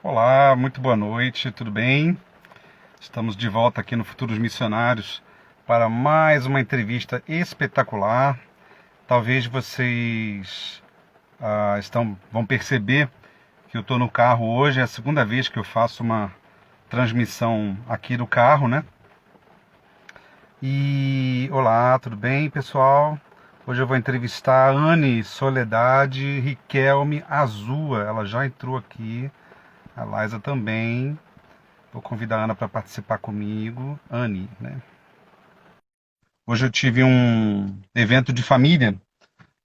Olá, muito boa noite, tudo bem? Estamos de volta aqui no Futuros Missionários para mais uma entrevista espetacular. Talvez vocês vão perceber que eu estou no carro hoje, é a segunda vez que eu faço uma transmissão aqui do carro, né? E olá, tudo bem, pessoal? Hoje eu vou entrevistar a Anne Soledade Riquelme Azua. Ela já entrou aqui, a Laisa também. Vou convidar a Ana para participar comigo. Anne, né? Hoje eu tive um evento de família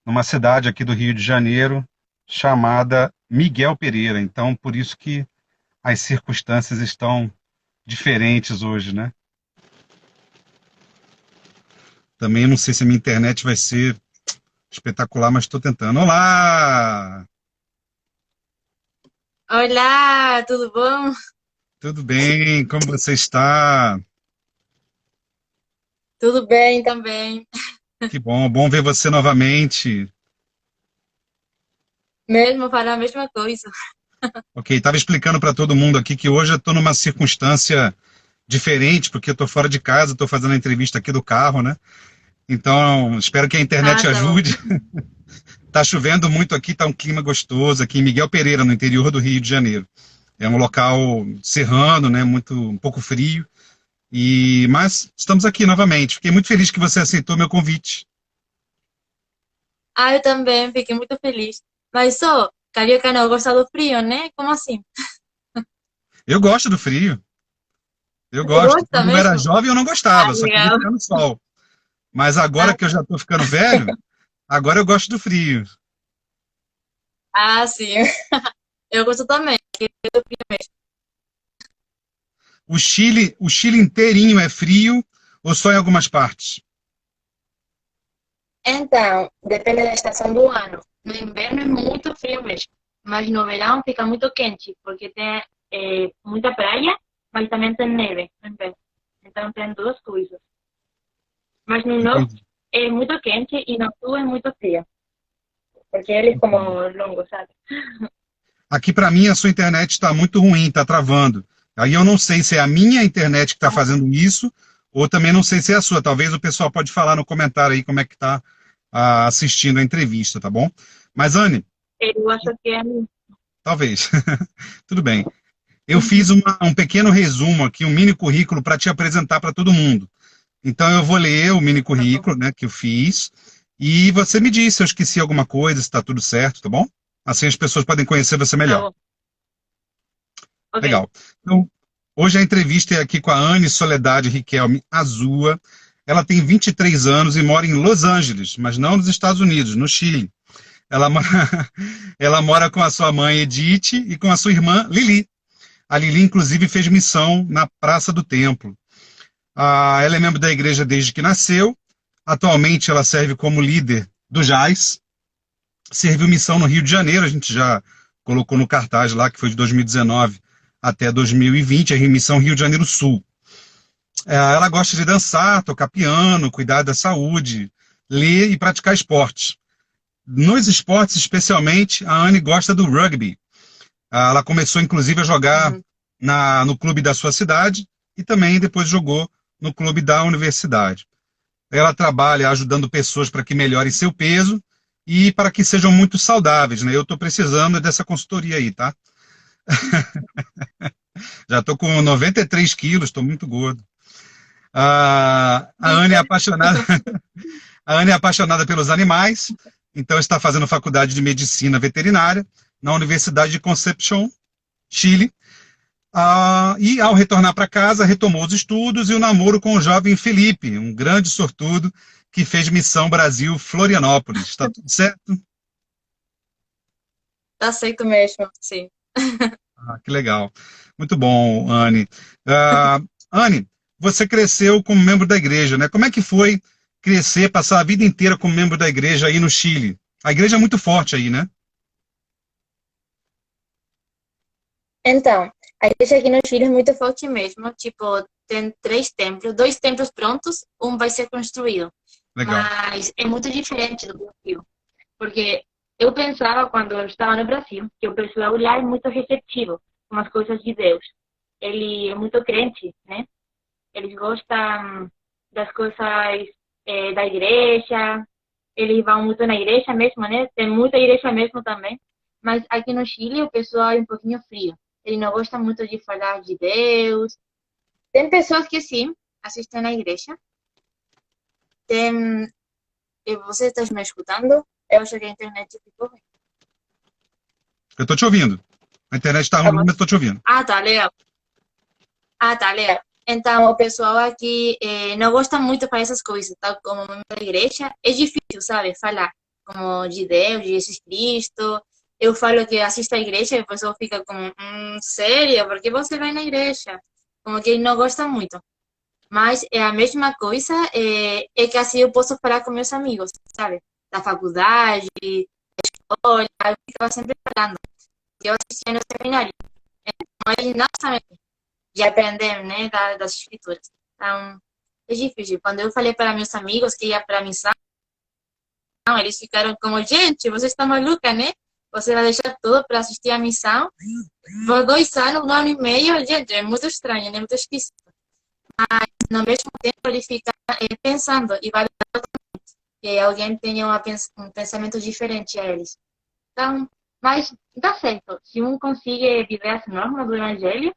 numa cidade aqui do Rio de Janeiro chamada Miguel Pereira. Então, por isso que as circunstâncias estão diferentes hoje, né? Também não sei se a minha internet vai ser espetacular, mas estou tentando. Olá! Olá, tudo bom? Tudo bem? Como você está? Tudo bem também. Que bom, bom ver você novamente. Mesmo falar a mesma coisa. Ok, estava explicando para todo mundo aqui que hoje eu estou numa circunstância diferente, porque eu estou fora de casa, estou fazendo a entrevista aqui do carro, né? Então, espero que a Ah, internet tá bom. ajude. Tá chovendo muito aqui, tá um clima gostoso aqui em Miguel Pereira, no interior do Rio de Janeiro. É um local serrano, né? Muito, um pouco frio. Mas estamos aqui novamente. Fiquei muito feliz que você aceitou meu convite. Ah, eu também fiquei muito feliz. Mas só, carioca não gosta do frio, né? Como assim? Eu gosto do frio, eu Você gosto. gosta Quando eu era mesmo? jovem eu não Ah, gostava, só queria legal. ficar no sol. Mas agora Ah, que eu já estou ficando velho, agora eu gosto do frio. ah, sim. Eu gosto também. Do frio mesmo. O Chile inteirinho é frio ou só em algumas partes? Então, depende da estação do ano. No inverno é muito frio mesmo. Mas no verão fica muito quente, porque tem muita praia, mas também tem neve no inverno. Então tem duas coisas. Mas no norte Entendi. é muito quente e no sul é muito frio. Porque ele é como longo, sabe? Aqui para mim a sua internet está muito ruim, está travando. Aí eu não sei se é a minha internet que está fazendo isso, ou também não sei se é a sua. Talvez o pessoal pode falar no comentário aí como é que está assistindo a entrevista, tá bom? Mas, Anne, Eu acho que é. talvez. Tudo bem. Eu fiz um pequeno resumo aqui, um mini currículo para te apresentar para todo mundo. Então eu vou ler o mini Tá bom. currículo, né, que eu fiz, e você me diz se eu esqueci alguma coisa, se está tudo certo, tá bom? Assim as pessoas podem conhecer você Tá melhor. bom. Ok. Legal. Então, hoje a entrevista é aqui com a Anne Soledade Riquelme Azua. Ela tem 23 anos e mora em Los Angeles, mas não nos Estados Unidos, no Chile. Ela, ela mora com a sua mãe Edith e com a sua irmã Lili. A Lili, inclusive, fez missão na Praça do Templo. Ela é membro da igreja desde que nasceu. Atualmente, ela serve como líder do JAS. Serviu missão no Rio de Janeiro, a gente já colocou no cartaz lá, que foi de 2019 até 2020, a missão Rio de Janeiro Sul. Ela gosta de dançar, tocar piano, cuidar da saúde, ler e praticar esportes. Nos esportes, especialmente, a Anne gosta do rugby. Ela começou, inclusive, a jogar Uhum. no clube da sua cidade e também depois jogou no clube da universidade. Ela trabalha ajudando pessoas para que melhorem seu peso e para que sejam muito saudáveis, né? Eu estou precisando dessa consultoria aí, tá? Já estou com 93 quilos, estou muito gordo. A Anne é Mister. apaixonada, a Anne é apaixonada pelos animais, então está fazendo faculdade de medicina veterinária na Universidade de Concepción, Chile. E ao retornar para casa, retomou os estudos e o namoro com o jovem Felipe, um grande sortudo que fez missão Brasil Florianópolis. Está tudo certo? Tá certo mesmo, sim. Que legal. Muito bom, Anne. Ah, Anne, você cresceu como membro da igreja, né? Como é que foi crescer, passar a vida inteira como membro da igreja aí no Chile? A igreja é muito forte aí, né? Então, a igreja aqui no Chile é muito forte mesmo. Tipo, tem três templos, dois templos prontos, um vai ser construído. Legal. Mas é muito diferente do Brasil. Porque eu pensava, quando eu estava no Brasil, que o pessoal lá é muito receptivo. com as coisas de Deus. Ele é muito crente, né? Eles gostam das coisas da igreja, eles vão muito na igreja mesmo, né? Tem muita igreja mesmo também. Mas aqui no Chile o pessoal é um pouquinho frio. Ele não gosta muito de falar de Deus. Tem pessoas que sim, assistem na igreja. Tem... Você está me escutando? Eu acho que a internet ficou ruim. Eu tô te ouvindo. A internet está ruim, mas tô te ouvindo. Tá legal. Tá legal. Então, o pessoal aqui não gosta muito de fazer essas coisas, tal como na igreja. É difícil, sabe, falar como de Deus, de Jesus Cristo. Eu falo que assisto à igreja e o pessoal fica como, sério? Por que você vai na igreja? Como que ele não gosta muito. Mas é a mesma coisa, é que assim eu posso falar com meus amigos, sabe? Da faculdade, da escola, eu ficava sempre falando. Eu assistia no seminário. Então, eles não sabem de aprender, né, das escrituras. Então, é difícil. Quando eu falei para meus amigos que ia para a missão, eles ficaram como, gente, você está maluca, né? Você vai deixar tudo para assistir a missão por 2 anos, 1 ano e meio? Gente, é muito estranho, né? Muito esquisito. Mas, no mesmo tempo, ele fica pensando e validando que alguém tenha um pensamento diferente a eles. Então, mas dá certo. Se um consegue viver as normas do Evangelho,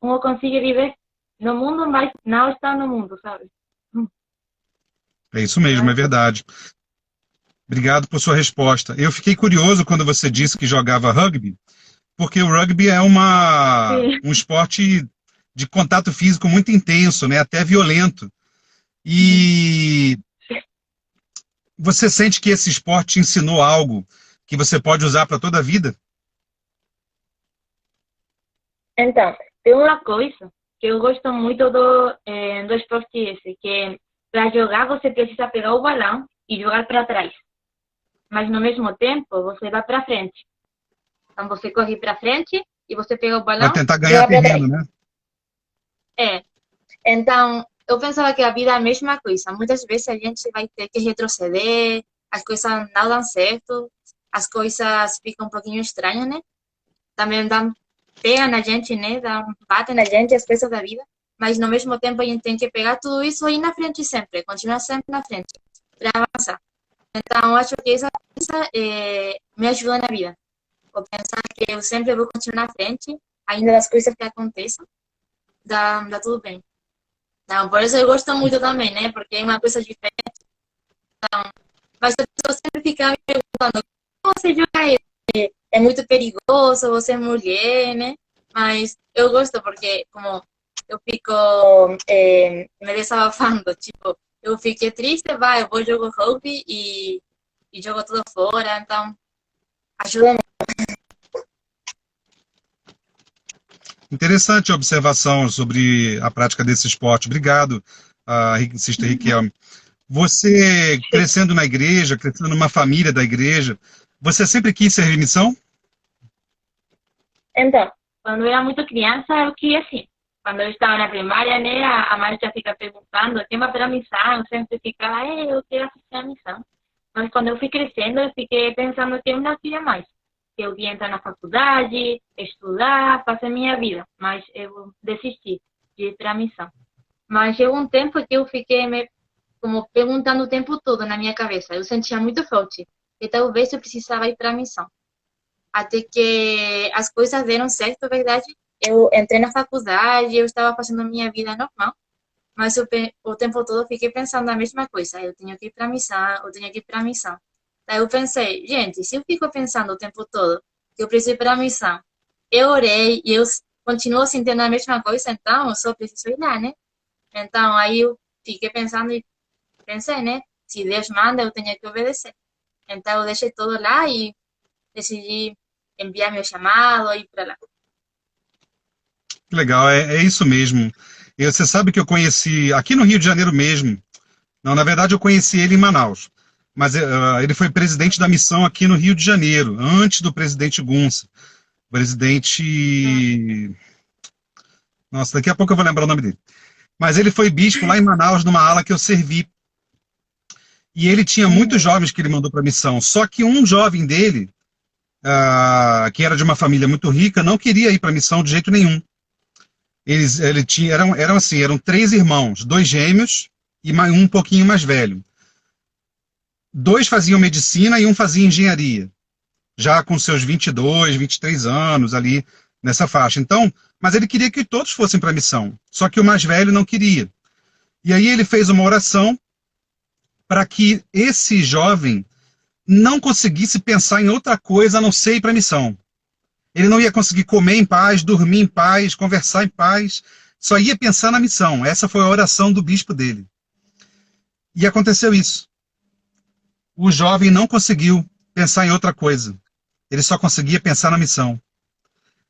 um consegue viver no mundo, mas não está no mundo, sabe? É isso mesmo, é verdade. Obrigado por sua resposta. Eu fiquei curioso quando você disse que jogava rugby, porque o rugby é um esporte de contato físico muito intenso, né? Até violento. E você sente que esse esporte te ensinou algo que você pode usar para toda a vida? Então, tem uma coisa que eu gosto muito do esporte esse, que para jogar você precisa pegar o balão e jogar para trás. Mas no mesmo tempo você vai para frente. Então você corre para frente e você pega o balão. Para tentar ganhar terreno, né? Então, eu pensava que a vida é a mesma coisa. Muitas vezes a gente vai ter que retroceder, as coisas não dão certo, as coisas ficam um pouquinho estranhas, né? Também pegam na gente, né? Batem na gente as coisas da vida. Mas no mesmo tempo a gente tem que pegar tudo isso e ir na frente sempre, continuar sempre na frente, para avançar. Então, acho que essa coisa me ajuda na vida. Vou pensar que eu sempre vou continuar na frente, ainda das coisas que aconteçam, dá tudo bem. Então, por isso eu gosto muito também, né? Porque é uma coisa diferente. Então, mas a pessoa sempre fica me perguntando, como você joga isso? É muito perigoso, você é mulher, né? Mas eu gosto porque, como eu fico me desabafando, tipo, eu fiquei triste, eu vou jogar rugby e jogo tudo fora, então ajuda muito. Interessante a observação sobre a prática desse esporte. Obrigado, Sister Riquelme. Você, crescendo na igreja, crescendo numa família da igreja, você sempre quis servir missão? Então, quando eu era muito criança, eu queria sim. Quando eu estava na primária, né, a mãe já fica perguntando, quem vai para a missão? Eu sempre ficava, eu quero assistir a missão. Mas quando eu fui crescendo, eu fiquei pensando que eu não queria mais. Que eu ia entrar na faculdade, estudar, fazer minha vida. Mas eu desisti de ir para a missão. Mas chegou um tempo que eu fiquei me perguntando o tempo todo na minha cabeça. Eu sentia muito forte. E talvez eu precisava ir para a missão. Até que as coisas deram certo, verdade. Eu entrei na faculdade, eu estava fazendo minha vida normal. Mas o tempo todo eu fiquei pensando a mesma coisa. Eu tenho que ir para a missão, eu tenho que ir para a missão. Daí eu pensei, gente, se eu fico pensando o tempo todo que eu preciso ir para a missão, eu orei e eu continuo sentindo a mesma coisa, então eu só preciso ir lá, né? Então aí eu fiquei pensando e pensei, né? Se Deus manda, eu tenho que obedecer. Então eu deixei tudo lá e decidi enviar meu chamado e ir para lá. Legal, é isso mesmo. Você sabe que eu conheci aqui no Rio de Janeiro mesmo. Não, na verdade eu conheci ele em Manaus. Mas ele foi presidente da missão aqui no Rio de Janeiro, antes do presidente Gunça. Presidente... Nossa, daqui a pouco eu vou lembrar o nome dele. Mas ele foi bispo lá em Manaus, numa ala que eu servi. E ele tinha muitos jovens que ele mandou para a missão. Só que um jovem dele que era de uma família muito rica, não queria ir para a missão de jeito nenhum. Eram assim, eram 3 irmãos, 2 gêmeos e um pouquinho mais velho. 2 faziam medicina e um fazia engenharia, já com seus 22, 23 anos ali nessa faixa. Então, mas ele queria que todos fossem para a missão, só que o mais velho não queria. E aí ele fez uma oração para que esse jovem não conseguisse pensar em outra coisa a não ser ir para a missão. Ele não ia conseguir comer em paz, dormir em paz, conversar em paz, só ia pensar na missão. Essa foi a oração do bispo dele. E aconteceu isso. O jovem não conseguiu pensar em outra coisa. Ele só conseguia pensar na missão.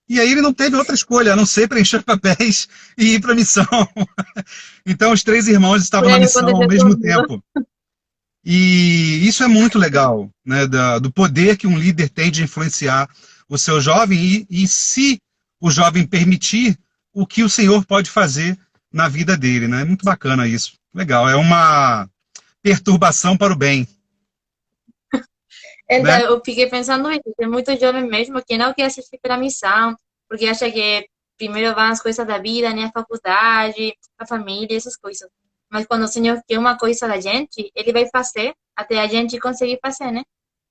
E aí ele não teve outra escolha, a não ser preencher papéis e ir para a missão. Então os 3 irmãos estavam na missão ao mesmo tempo. E isso é muito legal, né, do poder que um líder tem de influenciar o seu jovem e se o jovem permitir, o que o Senhor pode fazer na vida dele, né? É muito bacana isso. Legal, é uma perturbação para o bem. Então, Né? eu fiquei pensando isso, tem muito jovem mesmo que não quer assistir para a missão, porque acha que primeiro vão as coisas da vida, né, a faculdade, a família, essas coisas. Mas quando o Senhor quer uma coisa da gente, Ele vai fazer até a gente conseguir fazer, né?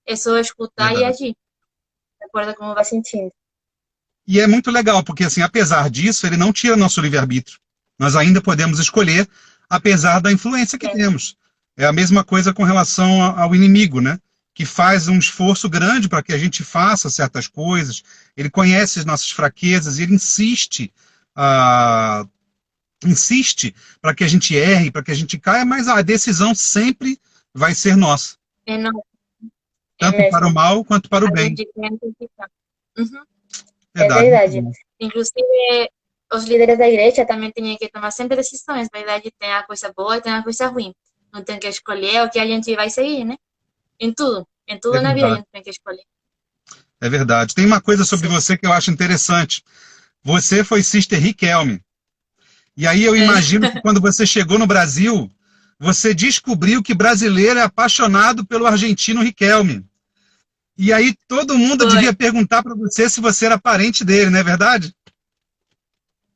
É só escutar e Verdade. agir, de acordo com como vai sentindo. E é muito legal, porque assim, apesar disso, ele não tira nosso livre-arbítrio. Nós ainda podemos escolher, apesar da influência que temos. É a mesma coisa com relação ao inimigo, né? Que faz um esforço grande para que a gente faça certas coisas. Ele conhece as nossas fraquezas e ele insiste para que a gente erre, para que a gente caia, mas a decisão sempre vai ser nossa. É, não, é Tanto para o mesmo. mal quanto para o A bem. gente tem que ficar. Uhum. É Verdade. verdade. Inclusive, os líderes da igreja também têm que tomar sempre decisões. Na verdade, tem a coisa boa e tem a coisa ruim. Não tem que escolher o que a gente vai seguir, né? Em tudo É na vida a verdade. gente tem que escolher. É verdade. Tem uma coisa sobre Sim. você que eu acho interessante. Você foi Sister Riquelme. E aí eu imagino que quando você chegou no Brasil, você descobriu que brasileiro é apaixonado pelo argentino Riquelme. E aí todo mundo Foi. devia perguntar para você se você era parente dele, não é verdade?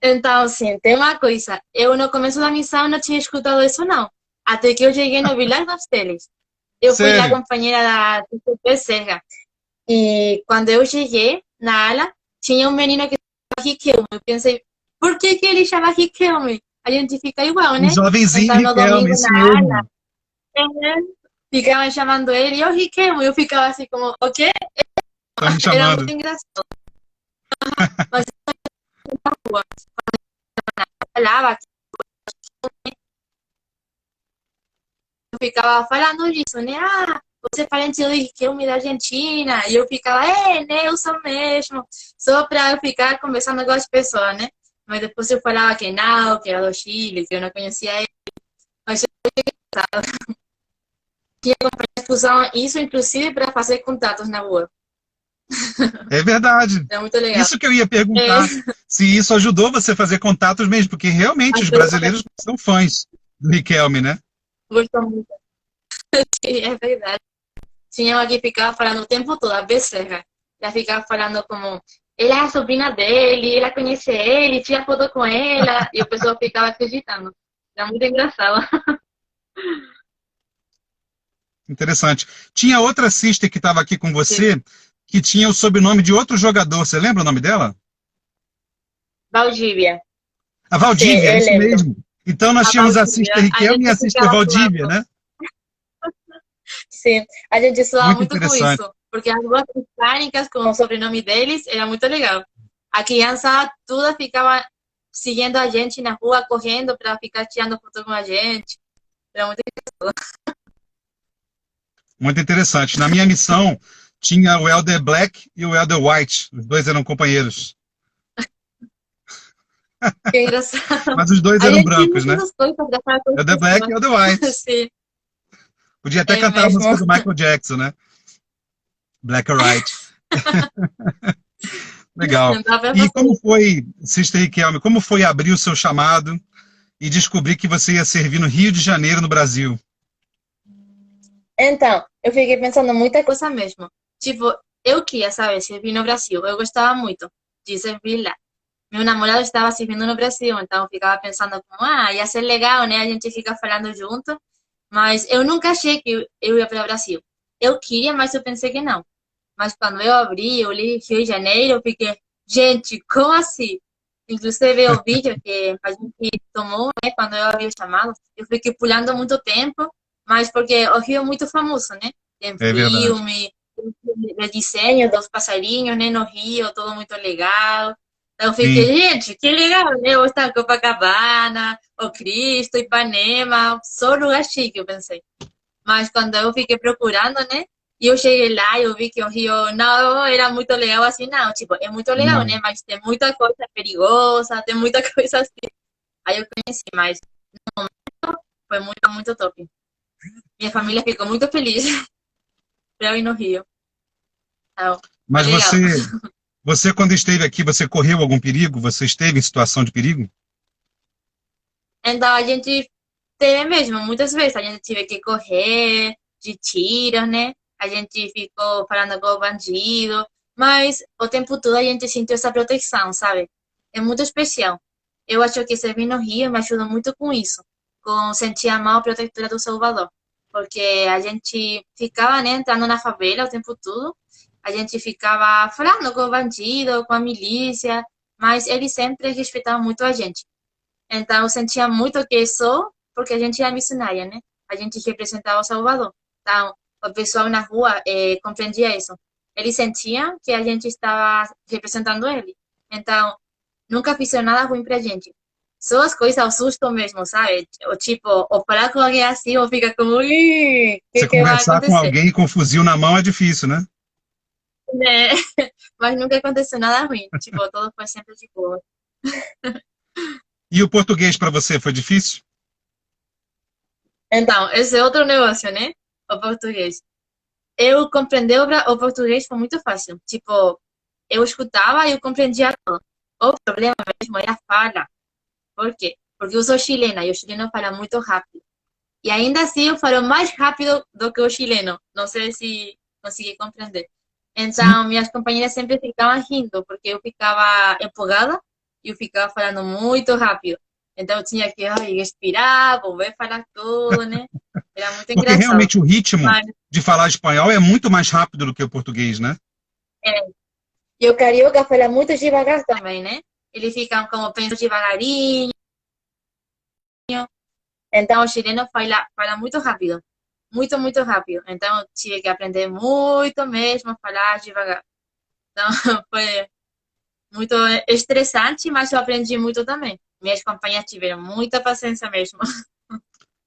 Então, sim, tem uma coisa. Eu, no começo da missão, não tinha escutado isso, não. Até que eu cheguei no Vilar das Teles. Eu fui lá Sério? companheira da TCP Serra. E quando eu cheguei na ala, tinha um menino que chamava Riquelme. Eu pensei, por que que ele chama Riquelme? A gente fica igual, Um né? jovenzinho Então, no Riquelme, domingo isso na ala, mesmo. ficavam chamando ele, e o Riquelme. Eu ficava assim como, o quê? Estão me Era chamando. muito engraçado. Mas na rua, falava, eu ficava falando disso, né? Ah, você é parente do Riquelme da Argentina. E eu ficava, né, eu sou mesmo. Só para eu ficar conversando com as pessoas, né? Mas depois eu falava que não, que era do Chile, que eu não conhecia ele. Mas eu tinha companhias que usavam isso, inclusive, para fazer contatos na rua. É verdade. É muito legal. Isso que eu ia perguntar, se isso ajudou você a fazer contatos mesmo, porque realmente os brasileiros são fãs do Riquelme, né? Gostou muito. É verdade. Tinha uma que ficava falando o tempo todo, a Becerra. Ela ficava falando como, ela é a sobrinha dele, ela conhece ele, tira foto com ela. E o pessoal ficava acreditando. Era muito engraçado. Interessante. Tinha outra sister que estava aqui com você, que tinha o sobrenome de outro jogador. Você lembra o nome dela? Valdívia. A Valdívia, Sim, isso lembro. mesmo. Então nós tínhamos a sister Riquelme e a sister Valdívia, né? Sim, a gente zoava Muito muito com interessante. isso. Porque as duas hispânicas com o sobrenome deles era muito legal. A criança toda ficava seguindo a gente na rua, correndo para ficar tirando foto com a gente. Era muito Muito interessante. Na minha missão, tinha o Elder Black e o Elder White. Os dois eram companheiros. engraçado. Mas os dois A eram gente tinha brancos, né? muitas coisas para falar com as Elder Black e Elder White. pessoas. Sim, Podia até é cantar a mesmo. música do Michael Jackson, né? Black or White. Legal. Não dá pra E fazer como isso. foi, Sister Riquelme, como foi abrir o seu chamado e descobrir que você ia servir no Rio de Janeiro, no Brasil? Então, eu fiquei pensando muita coisa mesmo. Tipo, eu queria, sabe, servir no Brasil. Eu gostava muito de servir lá. Meu namorado estava servindo no Brasil, então eu ficava pensando como, ia ser legal, né? A gente fica falando junto. Mas eu nunca achei que eu ia para o Brasil. Eu queria, mas eu pensei que não. Mas quando eu abri, eu li Rio de Janeiro, eu fiquei, gente, como assim? Inclusive o vídeo que a gente tomou, né, quando eu abri o chamado, eu fiquei pulando muito tempo, mas porque o Rio é muito famoso, né? Tem É verdade. filme, tem desenho dos passarinhos, né, no Rio, tudo muito legal. Então eu fiquei, Sim. gente, que legal, né? Eu estar em Copacabana, o Cristo, Ipanema, só lugar chique, eu pensei. Mas quando eu fiquei procurando, né? E eu cheguei lá e eu vi que o Rio não era muito legal assim, não. Tipo, é muito legal, Não. né? Mas tem muita coisa perigosa, tem muita coisa assim. Aí eu conheci, mas foi muito, muito top. Minha família ficou muito feliz pra eu ir no Rio. Então, foi Mas legal. você quando esteve aqui, você correu algum perigo? Você esteve em situação de perigo? Então a gente teve mesmo, muitas vezes a gente teve que correr de tiros, né? A gente ficou falando com o bandido, mas o tempo todo a gente sentiu essa proteção, sabe? É muito especial. Eu acho que servir no Rio me ajudou muito com isso, com sentir a mão protetora do Salvador. Porque a gente ficava, né, entrando na favela o tempo todo, a gente ficava falando com o bandido, com a milícia, mas eles sempre respeitavam muito a gente. Então, eu sentia muito que só porque a gente é missionária, né? A gente representava o Salvador. Então, o pessoal na rua compreendia isso. Eles sentiam que a gente estava representando ele. Então, nunca fizeram nada ruim pra gente. Só as coisas, o susto mesmo, sabe? O tipo, ou falar com alguém assim, ou fica como, o Você que vai conversar com acontecer? alguém com um fuzil na mão é difícil, né? Né? Mas nunca aconteceu nada ruim. Tipo, tudo foi sempre de boa. E o português para você foi difícil? Então, esse é outro negócio, né? O português. Eu compreender o português foi muito fácil. Tipo, eu escutava e eu compreendia tudo. O problema mesmo é a fala. Por quê? Porque eu sou chilena e o chileno fala muito rápido. E ainda assim eu falo mais rápido do que o chileno. Não sei se consegui compreender. Sim. Então, minhas companheiras sempre ficavam rindo, porque eu ficava empolgada e eu ficava falando muito rápido. Então, eu tinha que respirar, volver a falar tudo, né? Era muito Porque engraçado. realmente o ritmo Mas, de falar espanhol é muito mais rápido do que o português, né? é, e o carioca fala muito devagar também, né? Eles ficam como pensando devagarinho. Então, o chileno fala muito rápido. Muito, muito rápido. Então, eu tive que aprender muito mesmo a falar devagar. Então, foi muito estressante, mas eu aprendi muito também. Minhas companhias tiveram muita paciência mesmo.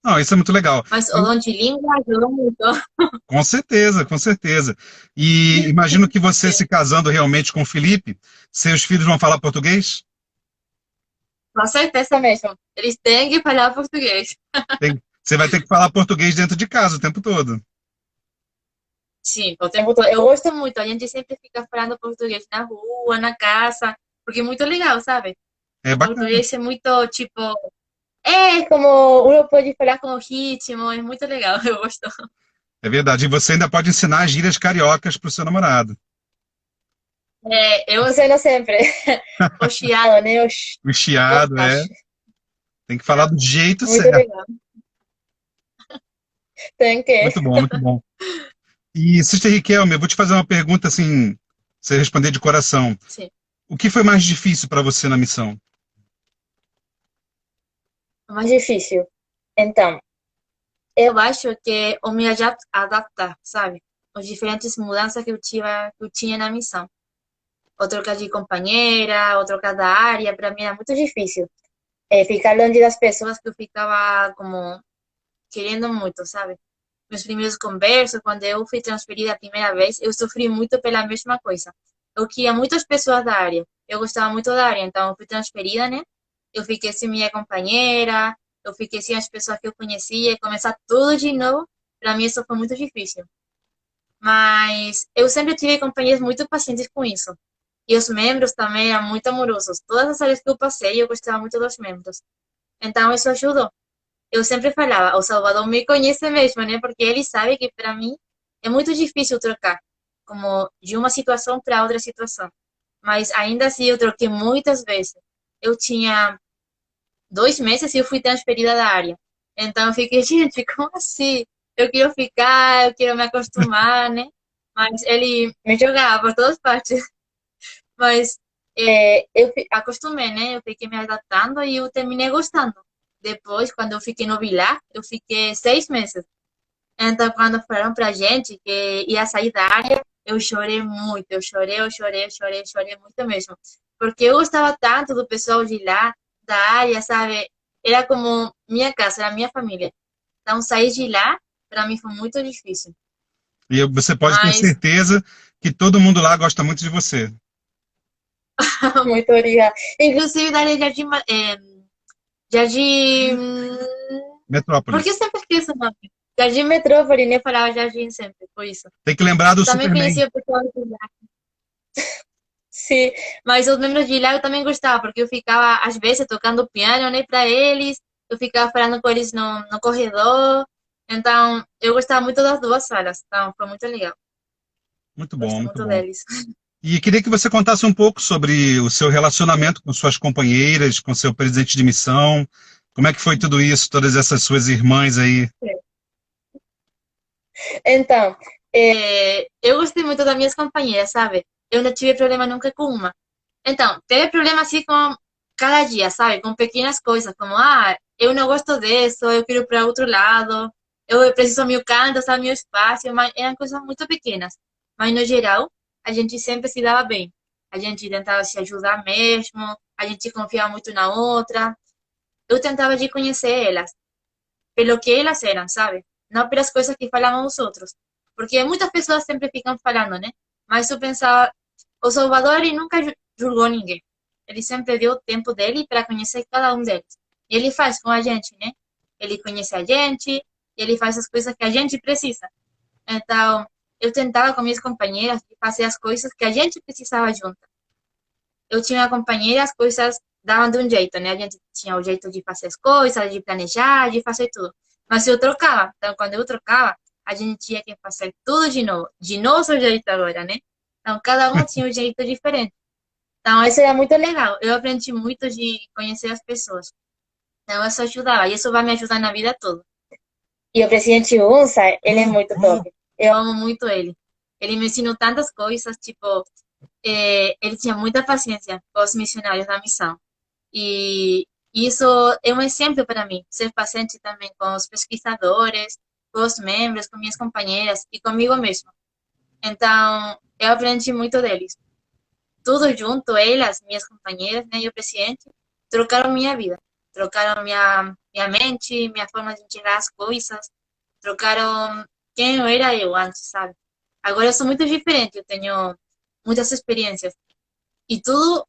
Não, isso é muito legal. Mas o Eu- dom de língua ajudou muito. com certeza, com certeza. E imagino que você se casando realmente com o Felipe, seus filhos vão falar português? Com certeza mesmo. Eles têm que falar português. Você vai ter que falar português dentro de casa o tempo todo. Sim, o tempo todo. Eu gosto muito. A gente sempre fica falando português na rua, na casa, porque é muito legal, sabe? É O bacana, português é muito, tipo, é como uno pode falar com o ritmo, é muito legal, eu gosto. é verdade. E você ainda pode ensinar as gírias cariocas para o seu namorado. É, eu ensino sempre o chiado, né? O O chiado, é. acho. Tem que falar do jeito Muito certo. legal. Tem que. Muito bom, muito bom. E, Sister Riquelme, eu vou te fazer uma pergunta assim, você responder de coração. Sim, O que foi mais difícil para você na missão? o mais difícil. Então, eu acho que o me adaptar, sabe? As diferentes mudanças que eu tinha na missão. Ou trocar de companheira, ou trocar da área, para mim era muito difícil. Ficar longe das pessoas que eu ficava como querendo muito, sabe? Meus primeiros conversos, quando eu fui transferida a primeira vez, eu sofri muito pela mesma coisa. Eu queria muitas pessoas da área. Eu gostava muito da área, então eu fui transferida, né? Eu fiquei sem minha companheira, eu fiquei sem as pessoas que eu conhecia, e começar tudo de novo. Para mim isso foi muito difícil. Mas eu sempre tive companhias muito pacientes com isso. E os membros também eram muito amorosos. Todas as áreas que eu passei, eu gostava muito dos membros. Então isso ajudou. Eu sempre falava, o Salvador me conhece mesmo, né? Porque ele sabe que para mim é muito difícil trocar. como de uma situação para outra situação. Mas ainda assim eu troquei muitas vezes. Eu tinha 2 meses e eu fui transferida da área. Então eu fiquei, gente, como assim? Eu quero ficar, eu quero me acostumar, né? Mas ele me jogava por todas partes. Mas eu acostumei, né? Eu fiquei me adaptando e eu terminei gostando. Depois, quando eu fiquei no Vilar, eu fiquei 6 meses. Então, quando falaram pra gente que ia sair da área, eu chorei muito. Eu chorei muito mesmo. Porque eu gostava tanto do pessoal de lá, da área, sabe? Era como minha casa, era minha família. Então, sair de lá, para mim foi muito difícil. E você pode ter Mas, certeza que todo mundo lá gosta muito de você. muito obrigada. Inclusive, da área de Jardim, Jardim. Porque eu Metrópolis. sempre esqueço o nome. Jardim Metrópole, né? Falava Jardim sempre, por isso. Tem que lembrar do Também Superman. conhecia o pessoal de lá. Sim, mas os membros de lá eu também gostava, porque eu ficava, às vezes, tocando piano, né, para eles. Eu ficava falando com eles no corredor. Então, eu gostava muito das duas salas. Então, foi muito legal. Muito bom, Gosto muito muito bom. deles. E queria que você contasse um pouco sobre o seu relacionamento com suas companheiras, com seu presidente de missão. Como é que foi tudo isso, todas essas suas irmãs aí? Então, eu gostei muito das minhas companheiras, sabe? Eu não tive problema nunca com uma. Então, teve problema assim com cada dia, sabe? Com pequenas coisas, como, eu não gosto disso, eu quero ir para outro lado, eu preciso meu canto, sabe, meu espaço, mas eram coisas muito pequenas. Mas, no geral, a gente sempre se dava bem. A gente tentava se ajudar mesmo, a gente confiava muito na outra. Eu tentava de conhecer elas, pelo que elas eram, sabe? Não pelas coisas que falavam os outros. Porque muitas pessoas sempre ficam falando, né? Mas eu pensava, o Salvador ele nunca julgou ninguém. Ele sempre deu o tempo dele para conhecer cada um deles. E ele faz com a gente, né? Ele conhece a gente, e ele faz as coisas que a gente precisa. Então, eu tentava com minhas companheiras fazer as coisas que a gente precisava junto. Eu tinha companheira, as coisas davam de um jeito, né? A gente tinha o jeito de fazer as coisas, de planejar, de fazer tudo. Mas eu trocava. Então, quando eu trocava, a gente tinha que fazer tudo de novo. De nosso jeito agora, né? Então, cada um tinha um jeito diferente. Então, isso era muito legal. Eu aprendi muito de conhecer as pessoas. Então, isso ajudava. E isso vai me ajudar na vida toda. E o presidente Unsa, ele é muito top. Eu amo muito ele. Ele me ensinou tantas coisas, tipo, ele tinha muita paciência com os missionários da missão. E isso é um exemplo para mim, ser paciente também com os pesquisadores, com os membros, com minhas companheiras e comigo mesmo. Então, eu aprendi muito deles. Tudo junto, elas, minhas companheiras, né, e o presidente, trocaram minha vida. Trocaram minha mente, minha forma de enxergar as coisas. Trocaram quem eu era eu antes, sabe? Agora eu sou muito diferente, eu tenho muitas experiências. E tudo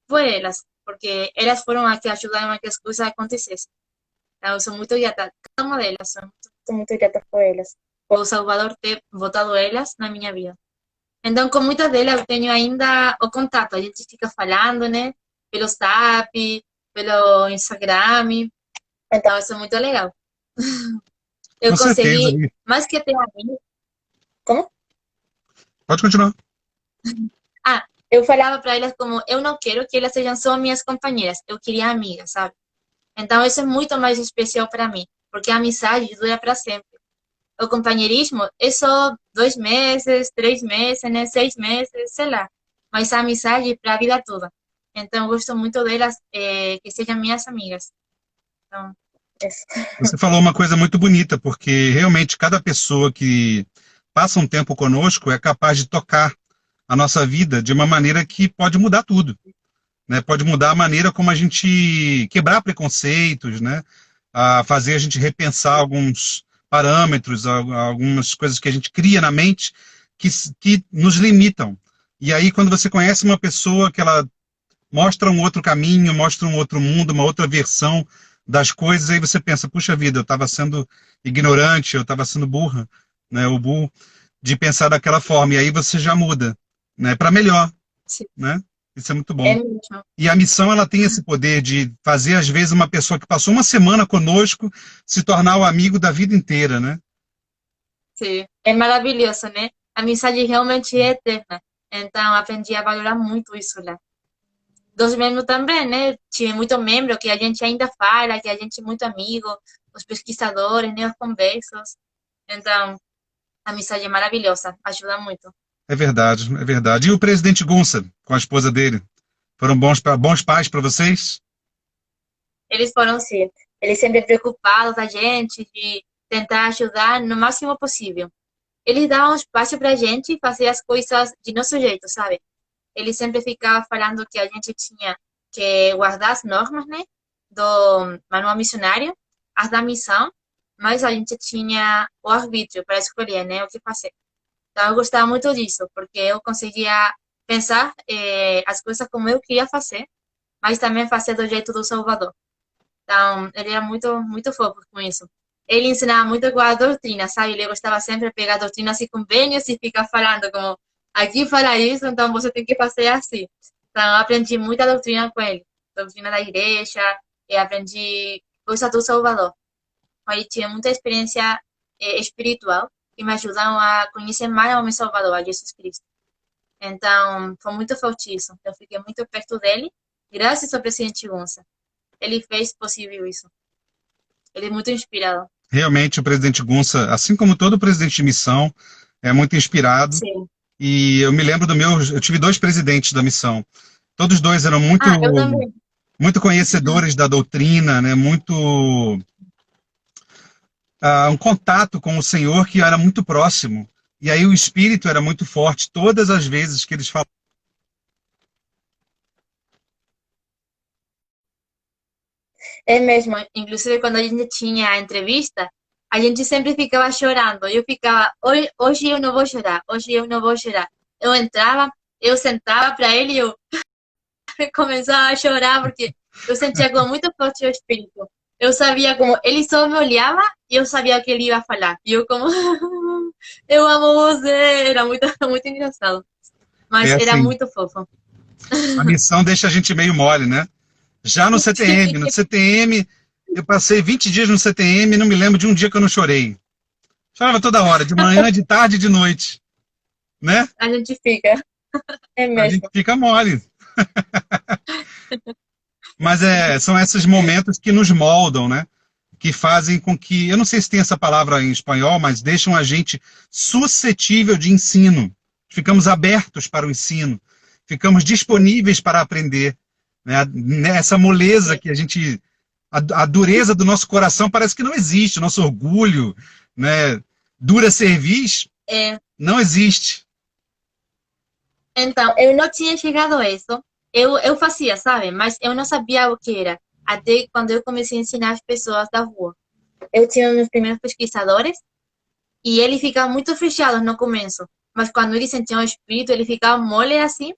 por elas, porque elas foram as que ajudaram a que as coisas acontecessem. Então, eu sou muito grata, cada uma delas, sou muito grata por elas. Por o Salvador ter botado elas na minha vida. Então, com muitas delas eu tenho ainda o contato, a gente fica falando, né? Pelo Zap, pelo Instagram. Então, isso é muito legal. Eu Com certeza. consegui, mais que ter amigos. Como? Pode continuar. Eu falava para elas como, eu não quero que elas sejam só minhas companheiras, eu queria amigas, sabe? Então, isso é muito mais especial para mim, porque a amizade dura para sempre. O companheirismo é só 2 meses, 3 meses, né? 6 meses, sei lá. Mas a amizade é para a vida toda. Então, eu gosto muito delas, que sejam minhas amigas. Então, isso. Você falou uma coisa muito bonita, porque realmente cada pessoa que passa um tempo conosco é capaz de tocar a nossa vida de uma maneira que pode mudar tudo, né? Pode mudar a maneira como a gente quebrar preconceitos, né? A fazer a gente repensar alguns parâmetros, algumas coisas que a gente cria na mente que nos limitam. E aí, quando você conhece uma pessoa que ela mostra um outro caminho, mostra um outro mundo, uma outra versão das coisas, aí você pensa, puxa vida, eu estava sendo ignorante, eu estava sendo burra, né, o burro, de pensar daquela forma, e aí você já muda, né, para melhor, Sim, né? Isso é muito é bom. mesmo. E a missão, ela tem esse poder de fazer, às vezes, uma pessoa que passou uma semana conosco se tornar o amigo da vida inteira, né? Sim, é maravilhoso, né? a amizade realmente é eterna. Então, aprendi a valorar muito isso lá. Dos membros também, né? Tive muito membro que a gente ainda fala, que a gente é muito amigo, os pesquisadores, né? Os conversos. Então, a amizade é maravilhosa, ajuda muito. É verdade, é verdade. E o presidente Gunça, com a esposa dele, foram bons pais para vocês? Eles foram, sim. Eles sempre preocupados a gente de tentar ajudar no máximo possível. Eles davam espaço pra gente fazer as coisas de nosso jeito, sabe? Ele sempre ficava falando que a gente tinha que guardar as normas, né, do manual missionário, as da missão, mas a gente tinha o arbítrio para escolher, né, o que fazer. Então eu gostava muito disso, porque eu conseguia pensar as coisas como eu queria fazer, mas também fazer do jeito do Salvador. Então ele era muito fofo com isso. Ele ensinava muito com a doutrina, sabe? Ele gostava sempre de pegar a doutrina assim com convênios e ficar falando como aqui fala isso, então você tem que fazer assim. Então eu aprendi muita doutrina com ele, doutrina da igreja, e aprendi coisas do Salvador. Ele tinha muita experiência espiritual que me ajudaram a conhecer mais o meu Salvador, a Jesus Cristo. Então foi muito forte isso. Eu fiquei muito perto dele, graças ao presidente Gonça. Ele fez possível isso. Ele é muito inspirado. Realmente, o presidente Gunça, assim como todo presidente de missão, é muito inspirado. Sim. E eu me lembro eu tive dois presidentes da missão. Todos dois eram Ah, eu também. muito conhecedores da doutrina, né? Muito um contato com o Senhor que era muito próximo. E aí o espírito era muito forte todas as vezes que eles falavam. É mesmo, inclusive quando a gente tinha a entrevista, a gente sempre ficava chorando. Eu ficava, hoje eu não vou chorar, hoje eu não vou chorar. Eu entrava, eu sentava para ele e eu começava a chorar porque eu sentia como muito forte o espírito. Eu sabia como ele só me olhava e eu sabia o que ele ia falar. E eu como, eu amo você. Era muito, muito engraçado. Mas É era assim, muito fofo. a missão deixa a gente meio mole, né? Já no CTM, no CTM, eu passei 20 dias no CTM e não me lembro de um dia que eu não chorei. Chorava toda hora, de manhã, de tarde, de noite, né? A gente fica, é A gente mesmo. fica mole. Mas são esses momentos que nos moldam, né? Que fazem com que, eu não sei se tem essa palavra em espanhol, mas deixam a gente suscetível de ensino. Ficamos abertos para o ensino, ficamos disponíveis para aprender. Né? Essa moleza que a gente, a dureza do nosso coração parece que não existe, o nosso orgulho, né? Dura cerviz, É, não existe. então, eu não tinha chegado a isso. Eu fazia, sabe? Mas eu não sabia o que era. Até quando eu comecei a ensinar as pessoas da rua. Eu tinha meus primeiros pesquisadores e eles ficavam muito fechados no começo. Mas quando eles sentiam o espírito, eles ficavam mole assim.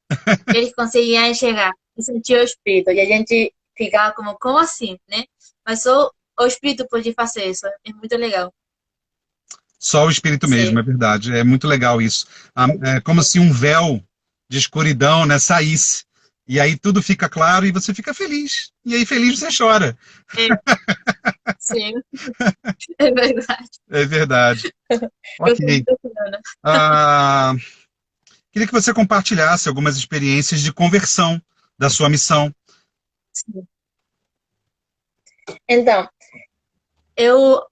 Eles conseguiam enxergar e sentir o espírito. E a gente ficava como assim, né? Mas só o espírito pode fazer isso. É muito legal. Só o espírito mesmo, Sim. é verdade. É muito legal isso. É como se um véu de escuridão, né, saísse. E aí tudo fica claro e você fica feliz. E aí feliz você chora. É, sim, é verdade. É verdade. Eu sou Ok. muito feliz. Ah, queria que você compartilhasse algumas experiências de conversão da sua missão. Então,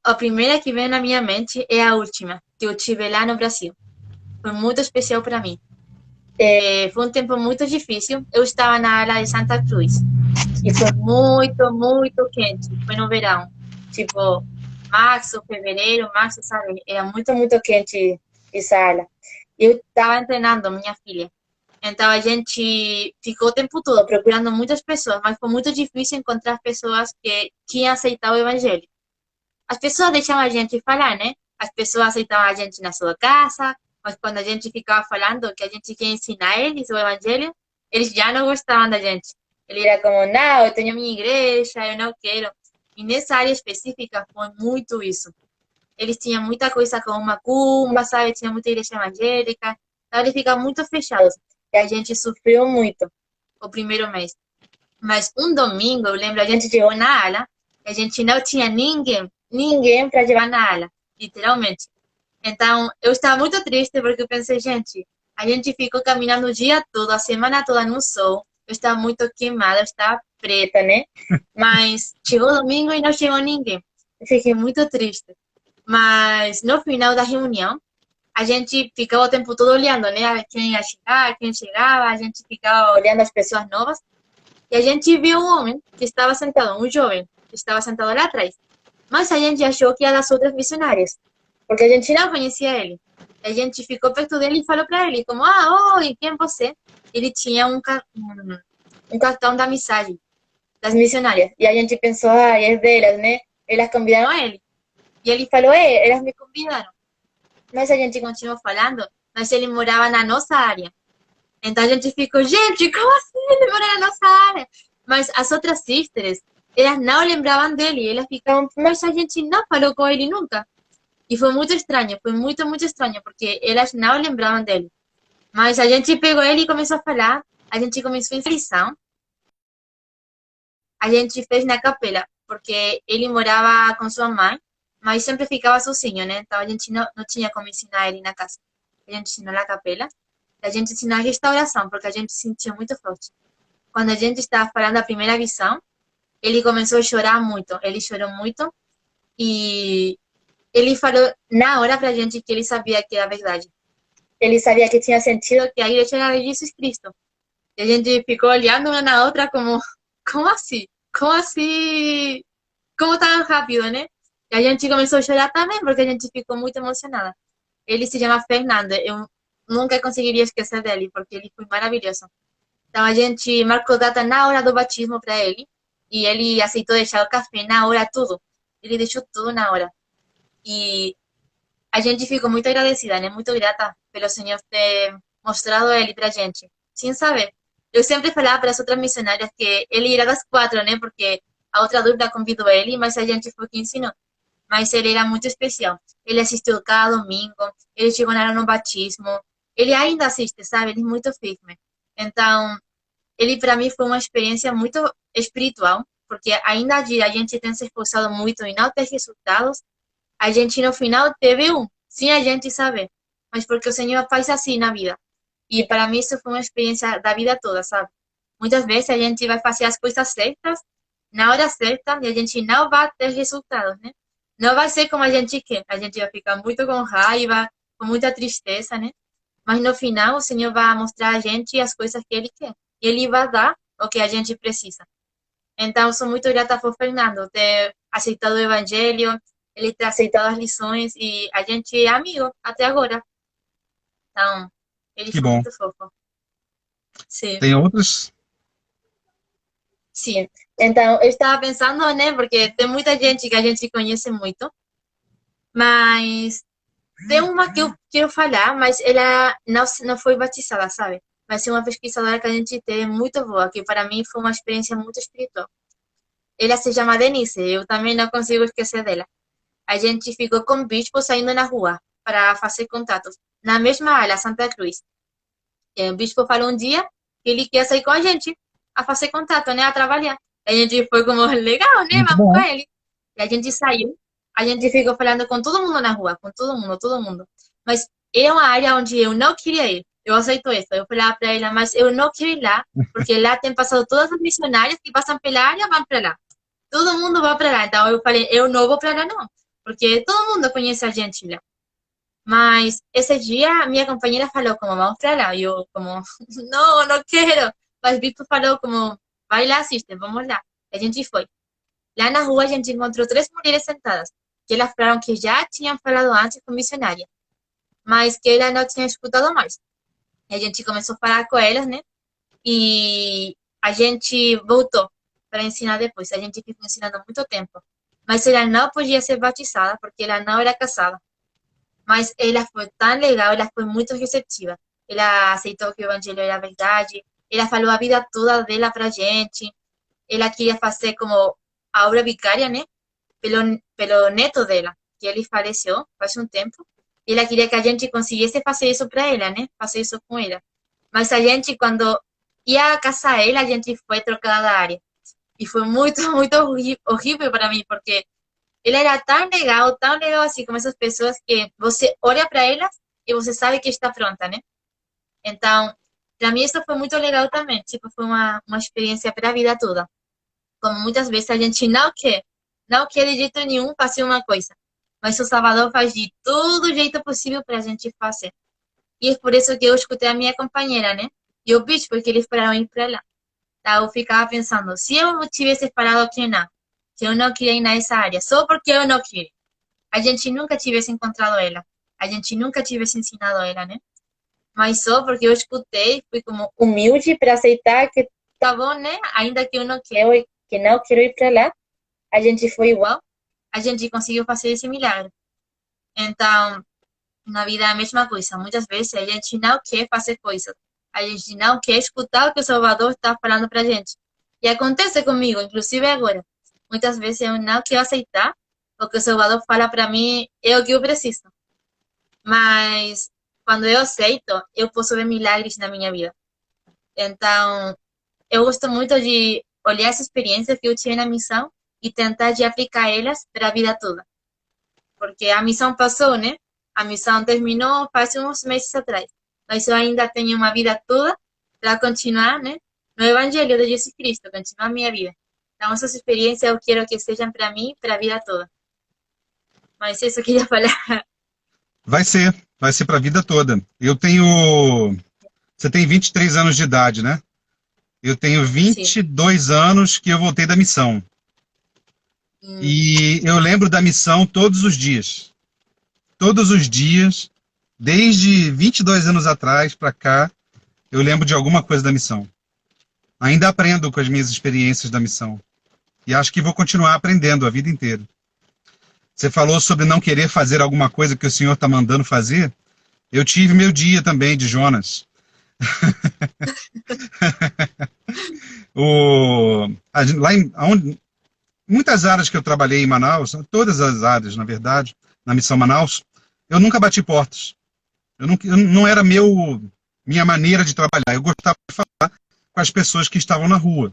a primeira que vem na minha mente é a última, que eu tive lá no Brasil. Foi muito especial para mim. Foi um tempo muito difícil. Eu estava na área de Santa Cruz e foi muito quente. Foi no verão, tipo março, fevereiro, março, sabe? Era muito quente essa área. Eu estava treinando minha filha. Então a gente ficou o tempo todo procurando muitas pessoas, mas foi muito difícil encontrar pessoas que iam aceitar o evangelho. As pessoas deixavam a gente falar, né? As pessoas aceitavam a gente na sua casa, mas quando a gente ficava falando que a gente quer ensinar eles o evangelho, eles já não gostavam da gente. Ele era como, não, eu tenho minha igreja, eu não quero. E nessa área específica foi muito isso. Eles tinham muita coisa com macumba, sabe? Tinha muita igreja evangélica. Então eles ficavam muito fechados. E a gente sofreu muito o primeiro mês. Mas um domingo, eu lembro, a gente chegou na ala, a gente não tinha ninguém para levar na ala, literalmente. Então, eu estava muito triste porque eu pensei, gente, a gente ficou caminhando o dia todo, a semana toda no sol. Eu estava muito queimada, eu estava preta, né? Mas chegou domingo e não chegou ninguém. Eu fiquei muito triste. Mas no final da reunião, a gente ficava o tempo todo olhando, né? Quem ia chegar, quem chegava, a gente ficava olhando as pessoas novas. E a gente viu um homem que estava sentado, um jovem, que estava sentado lá atrás. Mas a gente achou que era das outras missionárias, porque a gente não conhecia ele. A gente ficou perto dele e falou para ele, como, oi, quem é você? Ele tinha um cartão da amizade das missionárias. E a gente pensou, é delas, né? Elas convidaram ele. E ele falou, elas me convidaram. Mas a gente continuou falando, mas ele morava na nossa área. Então a gente ficou, gente, como assim ele mora na nossa área? Mas as outras sisters, elas não lembravam dele. Elas ficavam, mas a gente não falou com ele nunca. E foi muito estranho, foi muito, muito estranho, porque elas não lembravam dele. Mas a gente pegou ele e começou a falar, a gente começou a lição, a gente fez na capela, porque ele morava com sua mãe, mas sempre ficava sozinho, né? Então a gente não tinha como ensinar ele na casa. A gente ensinou na capela, a gente ensinou a restauração, porque a gente sentia muito forte. Quando a gente estava falando a primeira visão, ele começou a chorar muito, ele chorou muito, e ele falou na hora pra gente que ele sabia que era verdade. Ele sabia que tinha sentido que a igreja era de Jesus Cristo. E a gente ficou olhando uma na outra como, como assim? Como assim? Como tão rápido, né? E a gente começou a chorar também, porque a gente ficou muito emocionada. Ele se chama Fernando, eu nunca conseguiria esquecer dele, porque ele foi maravilhoso. Então a gente marcou data na hora do batismo para ele, e ele aceitou deixar o café na hora, tudo. Ele deixou tudo na hora. E a gente ficou muito agradecida, né? Muito grata pelo Senhor ter mostrado ele pra gente, sem saber. Eu sempre falava para as outras missionárias que ele era das quatro, né? Porque a outra dupla convidou ele, mas a gente foi quem ensinou. Mas ele era muito especial. Ele assistiu cada domingo, ele chegou na hora no batismo, ele ainda assiste, sabe? Ele é muito firme. Então, ele para mim foi uma experiência muito espiritual, porque ainda a gente tem se esforçado muito e não ter resultados, a gente no final teve sem a gente saber. Mas porque o Senhor faz assim na vida. E para mim isso foi uma experiência da vida toda, sabe? Muitas vezes a gente vai fazer as coisas certas, na hora certa, e a gente não vai ter resultados, né? Não vai ser como a gente quer. A gente vai ficar muito com raiva, com muita tristeza, né? Mas no final o Senhor vai mostrar a gente as coisas que Ele quer. E Ele vai dar o que a gente precisa. Então, sou muito grata por Fernando ter aceitado o Evangelho, ele ter aceitado as lições e a gente é amigo até agora. Então, ele Que foi bom. muito fofo. Sim, Tem outras? sim. Então, eu estava pensando, né, porque tem muita gente que a gente conhece muito, mas tem uma que eu quero falar, mas ela não foi batizada, sabe? Mas é uma pesquisadora que a gente tem muito boa, que para mim foi uma experiência muito espiritual. Ela se chama Denise, eu também não consigo esquecer dela. A gente ficou com o bispo saindo na rua para fazer contatos. Na mesma ala, Santa Cruz. E o bispo falou um dia que ele quer sair com a gente a fazer contato, né? A trabalhar. A gente foi como, legal, né? Muito Vamos com bom. ele. E a gente saiu. A gente ficou falando com todo mundo na rua, com todo mundo, todo mundo. Mas é uma área onde eu não queria ir. Eu aceito isso. Eu falava para ela, mas eu não quero ir lá, porque lá tem passado todas as missionárias que passam pela área, vão para lá. Todo mundo vai para lá. Então eu falei, eu não vou para lá, não. Porque todo mundo conhece a gente lá. Mas esse dia minha companheira falou como, vamos para lá. E eu como, não, não quero. Mas o bispo falou como, vai lá, assiste, vamos lá. E a gente foi. Lá na rua a gente encontrou três mulheres sentadas, que elas falaram que já tinham falado antes com missionária, mas que elas não tinham escutado mais. E a gente começou a falar com elas, né? E a gente voltou para ensinar depois. A gente ficou ensinando muito tempo. Mas ela não podia ser batizada porque ela não era casada. Mas ela foi tão legal, ela foi muito receptiva. Ela aceitou que o evangelho era verdade. Ela falou a vida toda dela pra gente. Ela queria fazer como a obra vicária, né? Pelo neto dela, que ele faleceu faz um tempo. E ela queria que a gente conseguisse fazer isso para ela, né? Fazer isso com ela. Mas a gente, quando ia casar ela, a gente foi trocada da área. E foi muito, muito horrível para mim, porque Ele era tão legal assim, como essas pessoas que você olha para elas e você sabe que está pronta, né? Então, para mim isso foi muito legal também, tipo, foi uma experiência para a vida toda. Como muitas vezes a gente não quer de jeito nenhum fazer uma coisa, mas o Salvador faz de todo jeito possível para a gente fazer. E é por isso que eu escutei a minha companheira, né? E eu vi porque eles pararam ir para lá. Então, eu ficava pensando, se eu tivesse parado a treinar, que eu não queria ir nessa área, só porque eu não queria, a gente nunca tivesse encontrado ela, a gente nunca tivesse ensinado ela, né? Mas só porque eu escutei, fui como humilde para aceitar que tá bom, né? Ainda que eu não quero ir para lá, a gente foi igual, a gente conseguiu fazer esse milagre. Então, na vida é a mesma coisa. Muitas vezes a gente não quer fazer coisas, a gente não quer escutar o que o Salvador está falando para a gente. E acontece comigo, inclusive agora. Muitas vezes eu não quero aceitar o que o Salvador fala para mim, é o que eu preciso. Mas quando eu aceito, eu posso ver milagres na minha vida. Então, eu gosto muito de olhar as experiências que eu tive na missão e tentar de aplicar elas para a vida toda. Porque a missão passou, né? A missão terminou faz uns meses atrás. Mas eu ainda tenho uma vida toda para continuar, né? No Evangelho de Jesus Cristo, continuar a minha vida. Então, essas experiências eu quero que sejam para mim, para a vida toda. Mas isso eu queria falar. Vai ser para a vida toda. Você tem 23 anos de idade, né? Eu tenho Sim. 22 anos que eu voltei da missão. E eu lembro da missão todos os dias. Todos os dias, desde 22 anos atrás para cá, eu lembro de alguma coisa da missão. Ainda aprendo com as minhas experiências da missão. E acho que vou continuar aprendendo a vida inteira. Você falou sobre não querer fazer alguma coisa que o Senhor está mandando fazer. Eu tive meu dia também de Jonas. Muitas áreas que eu trabalhei em Manaus, todas as áreas, na verdade, na Missão Manaus, eu nunca bati portas. Não era minha maneira de trabalhar. Eu gostava de falar com as pessoas que estavam na rua.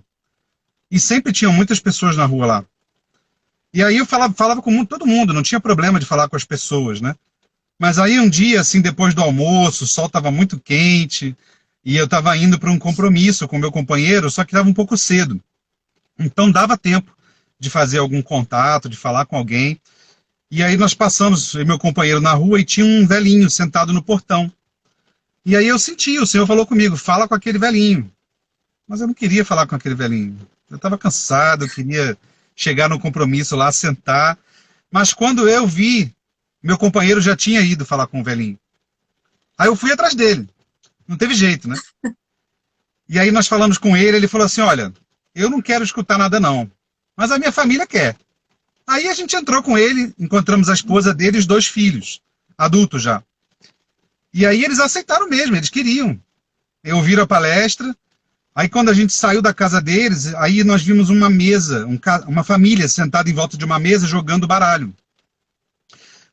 E sempre tinham muitas pessoas na rua lá. E aí eu falava com todo mundo, não tinha problema de falar com as pessoas, né? Mas aí um dia, assim, depois do almoço, o sol estava muito quente, e eu estava indo para um compromisso com meu companheiro, só que estava um pouco cedo. Então dava tempo de fazer algum contato, de falar com alguém. E aí nós passamos, eu e meu companheiro, na rua, e tinha um velhinho sentado no portão. E aí eu senti, o Senhor falou comigo, fala com aquele velhinho. Mas eu não queria falar com aquele velhinho. Eu estava cansado, eu queria chegar no compromisso lá, sentar. Mas quando eu vi, meu companheiro já tinha ido falar com o velhinho. Aí eu fui atrás dele. Não teve jeito, né? E aí nós falamos com ele, ele falou assim, olha, eu não quero escutar nada não, mas a minha família quer. Aí a gente entrou com ele, encontramos a esposa dele e os 2 filhos, adultos já. E aí eles aceitaram mesmo, eles queriam. Ouviram a palestra. Aí quando a gente saiu da casa deles, aí nós vimos uma mesa, uma família sentada em volta de uma mesa jogando baralho.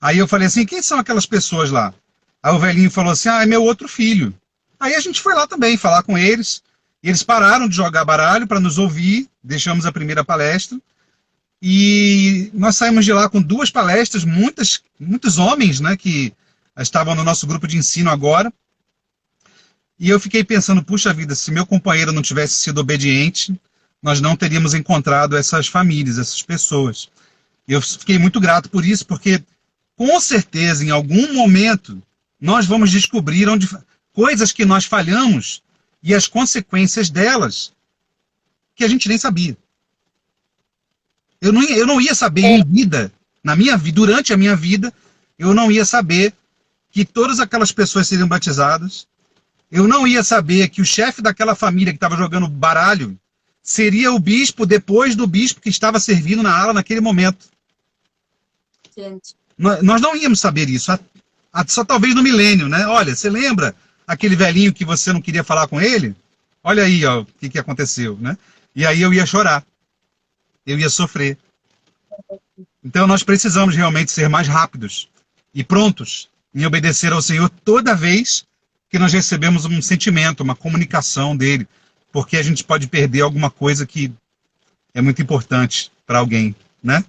Aí eu falei assim, quem são aquelas pessoas lá? Aí o velhinho falou assim, é meu outro filho. Aí a gente foi lá também falar com eles, e eles pararam de jogar baralho para nos ouvir, deixamos a primeira palestra, e nós saímos de lá com 2 palestras, muitos homens, né, que estavam no nosso grupo de ensino agora. E eu fiquei pensando, puxa vida, se meu companheiro não tivesse sido obediente, nós não teríamos encontrado essas famílias, essas pessoas. E eu fiquei muito grato por isso, porque com certeza, em algum momento, nós vamos descobrir coisas que nós falhamos e as consequências delas que a gente nem sabia. Eu não ia saber em vida, durante a minha vida, eu não ia saber que todas aquelas pessoas seriam batizadas. Eu não ia saber que o chefe daquela família que estava jogando baralho seria o bispo depois do bispo que estava servindo na ala naquele momento. Gente. Nós não íamos saber isso, só talvez no milênio, né? Olha, você lembra aquele velhinho que você não queria falar com ele? Olha aí, ó, o que aconteceu, né? E aí eu ia chorar, eu ia sofrer. Então nós precisamos realmente ser mais rápidos e prontos em obedecer ao Senhor toda vez que nós recebemos um sentimento, uma comunicação dele, porque a gente pode perder alguma coisa que é muito importante para alguém, né?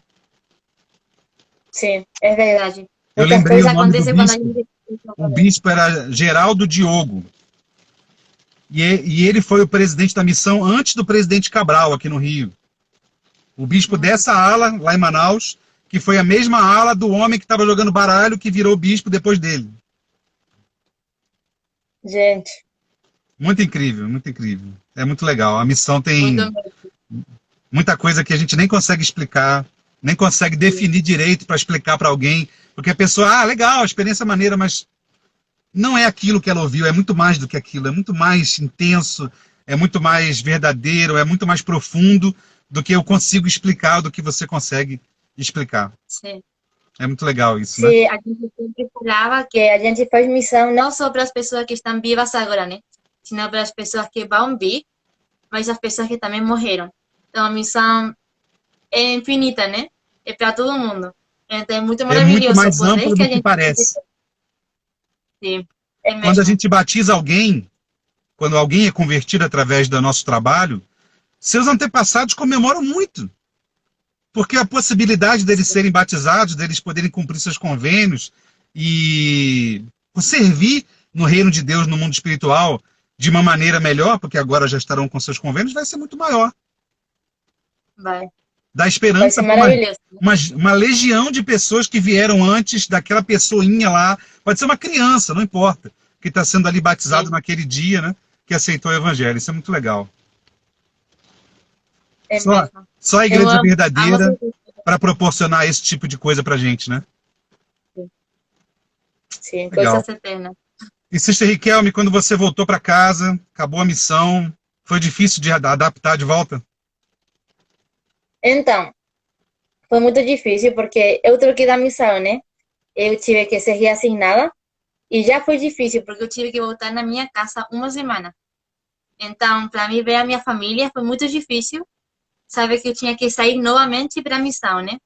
sim, é verdade. Eu Muitas lembrei o coisas nome do acontecem quando a bispo. gente... O bispo era Geraldo Diogo. E ele foi o presidente da missão antes do presidente Cabral, aqui no Rio. O bispo dessa ala, lá em Manaus, que foi a mesma ala do homem que estava jogando baralho, que virou bispo depois dele. Gente, Muito incrível, muito incrível. É muito legal. A missão muito tem mesmo. muita coisa que a gente nem consegue explicar, nem consegue Sim, definir direito para explicar para alguém, porque a pessoa, legal, experiência é maneira, mas não é aquilo que ela ouviu, é muito mais do que aquilo, é muito mais intenso, é muito mais verdadeiro, é muito mais profundo do que eu consigo explicar, do que você consegue explicar. sim. É muito legal isso, né? Se a gente sempre falava que a gente faz missão não só para as pessoas que estão vivas agora, né? Sino para as pessoas que vão vir, mas as pessoas que também morreram. Então a missão é infinita, né? É para todo mundo. Então é muito É muito maravilhoso o mais poder amplo que do a que gente tem. parece. Sim, é Quando a mesmo. gente batiza alguém, quando alguém é convertido através do nosso trabalho, seus antepassados comemoram muito, porque a possibilidade deles serem batizados, deles poderem cumprir seus convênios e servir no reino de Deus, no mundo espiritual, de uma maneira melhor, porque agora já estarão com seus convênios, vai ser muito maior. Vai. Dá Vai ser esperança para maravilhoso. uma legião de pessoas que vieram antes daquela pessoinha lá. Pode ser uma criança, não importa, que está sendo ali batizado Sim, naquele dia, né? Que aceitou o evangelho. Isso é muito legal. é Só, mesmo. só a Eu igreja amo verdadeira ser para proporcionar esse tipo de coisa para gente, né? sim, Legal. coisas eternas. E Sister Riquelme, quando você voltou para casa, acabou a missão, foi difícil de adaptar de volta? Então, foi muito difícil porque eu troquei da missão, né? Eu tive que ser reassignada e já foi difícil porque eu tive que voltar na minha casa uma semana. Então, para mim ver a minha família foi muito difícil. Sabe que eu tinha que sair novamente para a missão, né?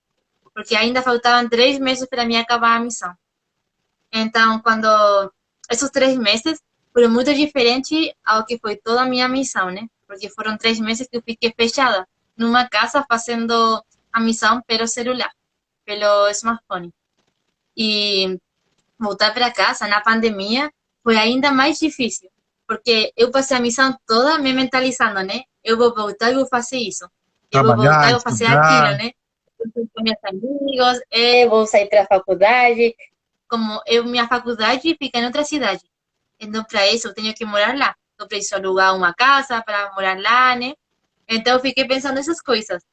Porque ainda faltavam 3 meses para mim acabar a missão. Então, quando esses 3 meses foram muito diferentes ao que foi toda a minha missão, né? Porque foram 3 meses que eu fiquei fechada numa casa fazendo a missão pelo celular, pelo smartphone. E voltar para casa na pandemia foi ainda mais difícil, porque eu passei a missão toda me mentalizando, né? Eu vou voltar e vou fazer isso. Eu vou voltar Trabalhar, e vou fazer aquilo, estudar. né? Eu vou com meus amigos, eu vou sair para a faculdade. Como eu, minha faculdade fica em outra cidade. Então, para isso, eu tenho que morar lá. Eu preciso alugar uma casa para morar lá, né? Então, eu fiquei pensando nessas coisas.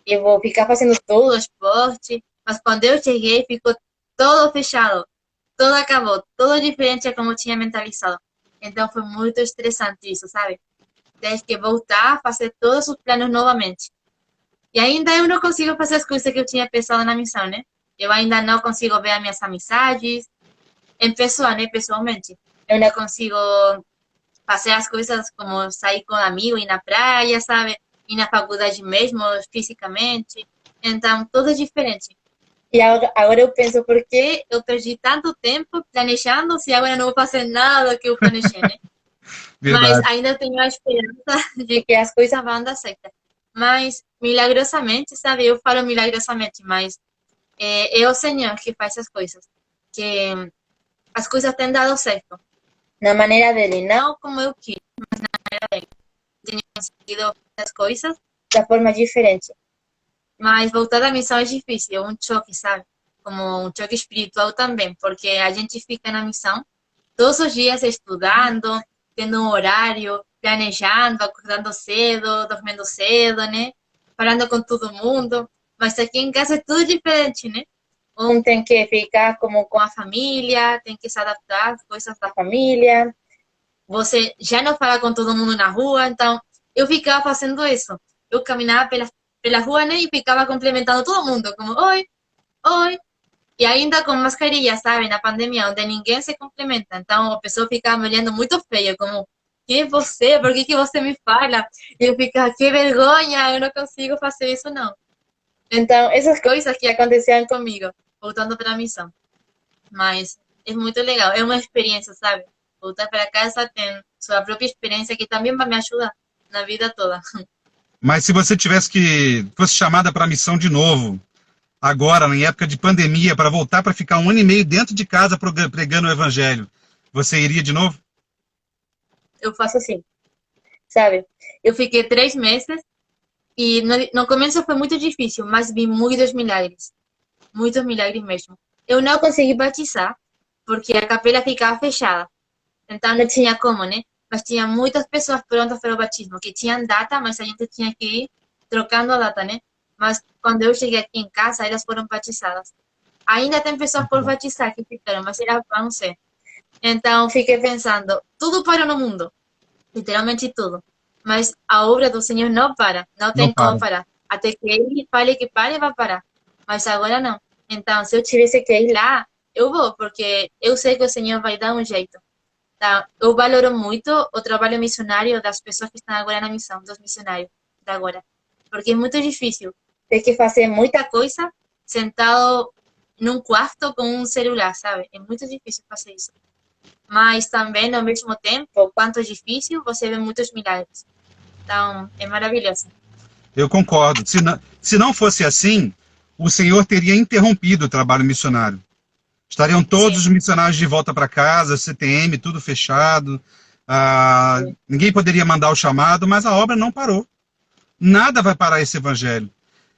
Eu vou ficar fazendo todo o esporte, mas quando eu cheguei, ficou todo fechado. Tudo acabou, tudo diferente a como eu tinha mentalizado. Então foi muito estressante isso, sabe? Tens que voltar a fazer todos os planos novamente. E ainda eu não consigo fazer as coisas que eu tinha pensado na missão, né? Eu ainda não consigo ver as minhas amizades em pessoa, né? Pessoalmente. Eu não consigo fazer as coisas como sair com amigos, ir na praia, sabe? Ir na faculdade mesmo, fisicamente. Então, tudo é diferente. E agora eu penso, por que eu perdi tanto tempo planejando se agora não vou fazer nada do que eu planejei, né? Mas Verdade. ainda tenho a esperança de que as coisas vão dar certo. Mas, milagrosamente, sabe? Eu falo milagrosamente, mas é o Senhor que faz as coisas. Que as coisas têm dado certo. Na maneira dele, não como eu quis. Tenho conseguido as coisas da forma diferente. Mas voltar da missão é difícil, é um choque, sabe? Como um choque espiritual também, porque a gente fica na missão todos os dias estudando, tendo um horário, planejando, acordando cedo, dormindo cedo, né? Falando com todo mundo. Mas aqui em casa é tudo diferente, né? Um tem que ficar como com a família, tem que se adaptar às coisas da família. Você já não fala com todo mundo na rua, então eu ficava fazendo isso. Eu caminhava pela rua, né, e ficava cumprimentando todo mundo, como oi, oi. E ainda com mascarilha, sabe, na pandemia, onde ninguém se cumprimenta. Então a pessoa ficava me olhando muito feio, como, quem é você? Por que você me fala? E eu ficava, que vergonha, eu não consigo fazer isso, não. Então, essas coisas que aconteciam comigo, voltando para a missão. Mas é muito legal, é uma experiência, sabe? Voltar para casa tem sua própria experiência que também vai me ajudar na vida toda. Mas se você tivesse que fosse chamada para a missão de novo, agora, em época de pandemia, para voltar para ficar 1 ano e meio dentro de casa pregando o evangelho, você iria de novo? Eu faço assim, sabe? Eu fiquei 3 meses e no começo foi muito difícil, mas vi muitos milagres mesmo. Eu não consegui batizar porque a capela ficava fechada, então não tinha como, né? Mas tinha muitas pessoas prontas para o batismo, que tinham data, mas a gente tinha que ir trocando a data, né? Mas quando eu cheguei aqui em casa, elas foram batizadas. Ainda tem pessoas Muito por bom. batizar que ficaram, mas elas vão ser. Então fiquei pensando, tudo para no mundo, literalmente tudo. Mas a obra do Senhor não para, não Não tem como para. parar. Até que Ele fale que pare, vai parar. Mas agora não. Então, se eu tivesse que ir lá, eu vou, porque eu sei que o Senhor vai dar um jeito. Tá? Eu valoro muito o trabalho missionário das pessoas que estão agora na missão, dos missionários de agora. Porque é muito difícil ter que fazer muita coisa sentado num quarto com um celular, sabe? É muito difícil fazer isso. Mas também, ao mesmo tempo, quanto é difícil, você vê muitos milagres. Então, é maravilhoso. Eu concordo. Se não fosse assim, o Senhor teria interrompido o trabalho missionário. Estariam todos Sim, os missionários de volta para casa, CTM, tudo fechado. sim, Ninguém poderia mandar o chamado, mas a obra não parou. Nada vai parar esse evangelho.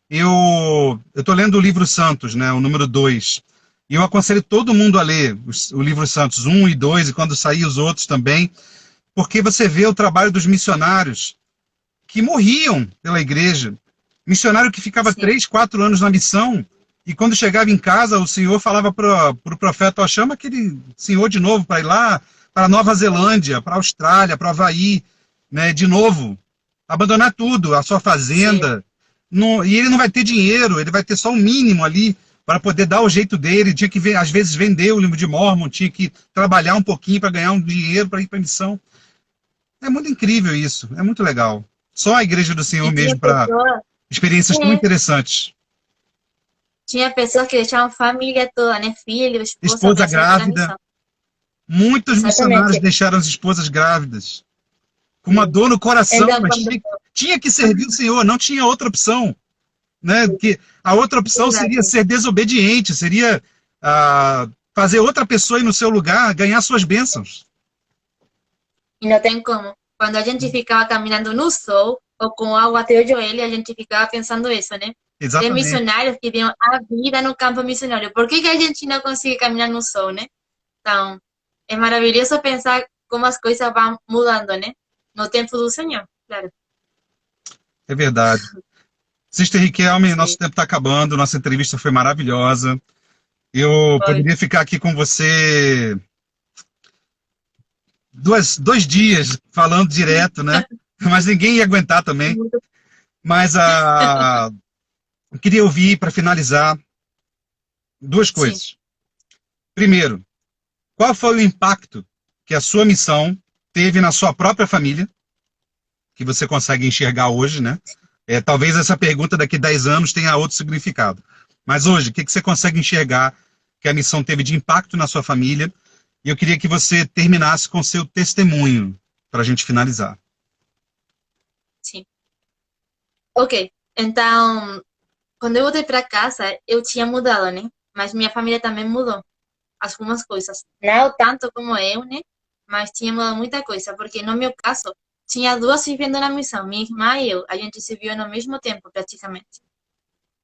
Eu estou lendo o livro Santos, né, o número 2. E eu aconselho todo mundo a ler o livro Santos 1 e 2, e quando sair os outros também, porque você vê o trabalho dos missionários que morriam pela igreja. Missionário que ficava sim, 3, 4 anos na missão, e quando chegava em casa, o Senhor falava para o profeta, ó, chama aquele senhor de novo para ir lá para Nova Zelândia, para a Austrália, para o Havaí, né, de novo. Abandonar tudo, a sua sim. fazenda. E ele não vai ter dinheiro, ele vai ter só o mínimo ali para poder dar o jeito dele. Tinha que, às vezes, vender o livro de Mormon, tinha que trabalhar um pouquinho para ganhar um dinheiro para ir para a missão. É muito incrível isso, é muito legal. Só a Igreja do Senhor E mesmo para experiências tão é, interessantes. tinha pessoas que deixavam família toda, né? Filho, esposa, Esposa para ser para a grávida, missão. muitos missionários Exatamente. deixaram as esposas grávidas, com uma Sim. dor no coração, Então, mas quando... tinha que servir o Senhor, não tinha outra opção, né? Porque a outra opção seria Exato. ser desobediente, seria fazer outra pessoa ir no seu lugar, ganhar suas bênçãos. E não tem como. Quando a gente ficava caminhando no sol, ou com água até o joelho, a gente ficava pensando isso, né? Tem Exatamente. missionários que dão a vida no campo missionário. Por que a gente não consegue caminhar no sol, né? Então, é maravilhoso pensar como as coisas vão mudando, né? No tempo do Senhor, claro. É verdade. Sister Riquelme, nosso Sim, tempo está acabando, nossa entrevista foi maravilhosa. Eu foi. poderia ficar aqui com você 2 dias falando direto, né? Mas ninguém ia aguentar também. Muito, Mas eu queria ouvir, para finalizar, duas sim, coisas. Primeiro, qual foi o impacto que a sua missão teve na sua própria família, que você consegue enxergar hoje, né? Talvez essa pergunta daqui a 10 anos tenha outro significado. Mas hoje, o que você consegue enxergar que a missão teve de impacto na sua família? E eu queria que você terminasse com seu testemunho, para a gente finalizar. sim. Ok, então, quando eu voltei para casa, eu tinha mudado, né? Mas minha família também mudou algumas coisas. Não tanto como eu, né? Mas tinha mudado muita coisa, porque no meu caso, tinha duas vivendo na missão, minha irmã e eu. A gente se viu no mesmo tempo, praticamente.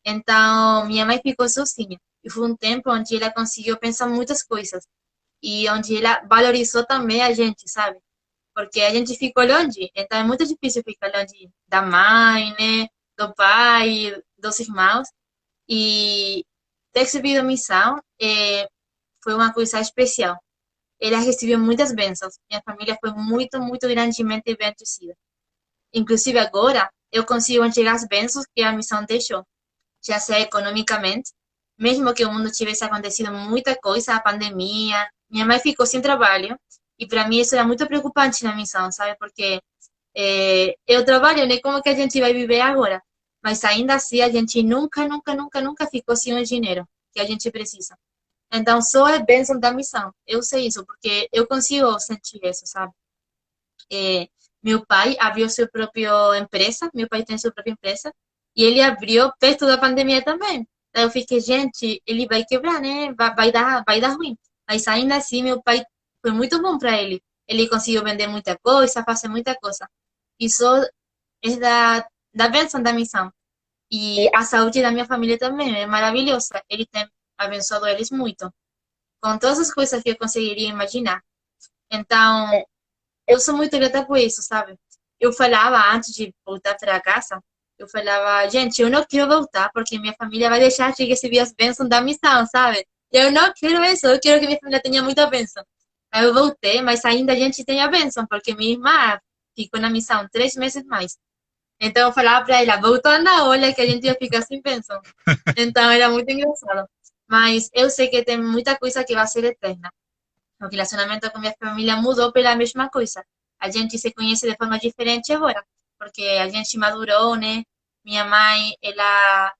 Então, minha mãe ficou sozinha. E foi um tempo onde ela conseguiu pensar muitas coisas. E onde ela valorizou também a gente, sabe? Porque a gente ficou longe, então é muito difícil ficar longe da mãe, né? Do pai, dos irmãos. E ter recebido missão foi uma coisa especial. Ela recebeu muitas bênçãos. Minha família foi muito, muito grandemente bendecida. Inclusive agora, eu consigo enxergar as bênçãos que a missão deixou, já seja economicamente, mesmo que o mundo tivesse acontecido muita coisa, a pandemia, minha mãe ficou sem trabalho, e para mim isso era muito preocupante na missão, sabe? Porque eu trabalho, né? Como que a gente vai viver agora? Mas ainda assim, a gente nunca, nunca, nunca, nunca ficou sem o dinheiro que a gente precisa. Então, só é bênção da missão. Eu sei isso, porque eu consigo sentir isso, sabe? Meu pai abriu sua própria empresa, meu pai tem sua própria empresa, e ele abriu perto da pandemia também. Daí eu fiquei, gente, ele vai quebrar, né? Vai dar ruim. Mas ainda assim, meu pai foi muito bom para ele. Ele conseguiu vender muita coisa, fazer muita coisa. Isso é da bênção da missão. E a saúde da minha família também é maravilhosa. Ele tem abençoado eles muito, com todas as coisas que eu conseguiria imaginar. Então, eu sou muito grata por isso, sabe? Eu falava antes de voltar para casa, eu falava, gente, eu não quero voltar porque minha família vai deixar de receber as bênçãos da missão, sabe? Eu não quero isso, eu quero que minha família tenha muita bênção. Aí eu voltei, mas ainda a gente tem a bênção, porque minha irmã ficou na missão 3 meses mais. Então eu falava para ela, voltando na olha que a gente ia ficar sem bênção. Então era muito engraçado. Mas eu sei que tem muita coisa que vai ser eterna. O relacionamento com minha família mudou pela mesma coisa. A gente se conhece de forma diferente agora, porque a gente madurou, né? Minha mãe, ela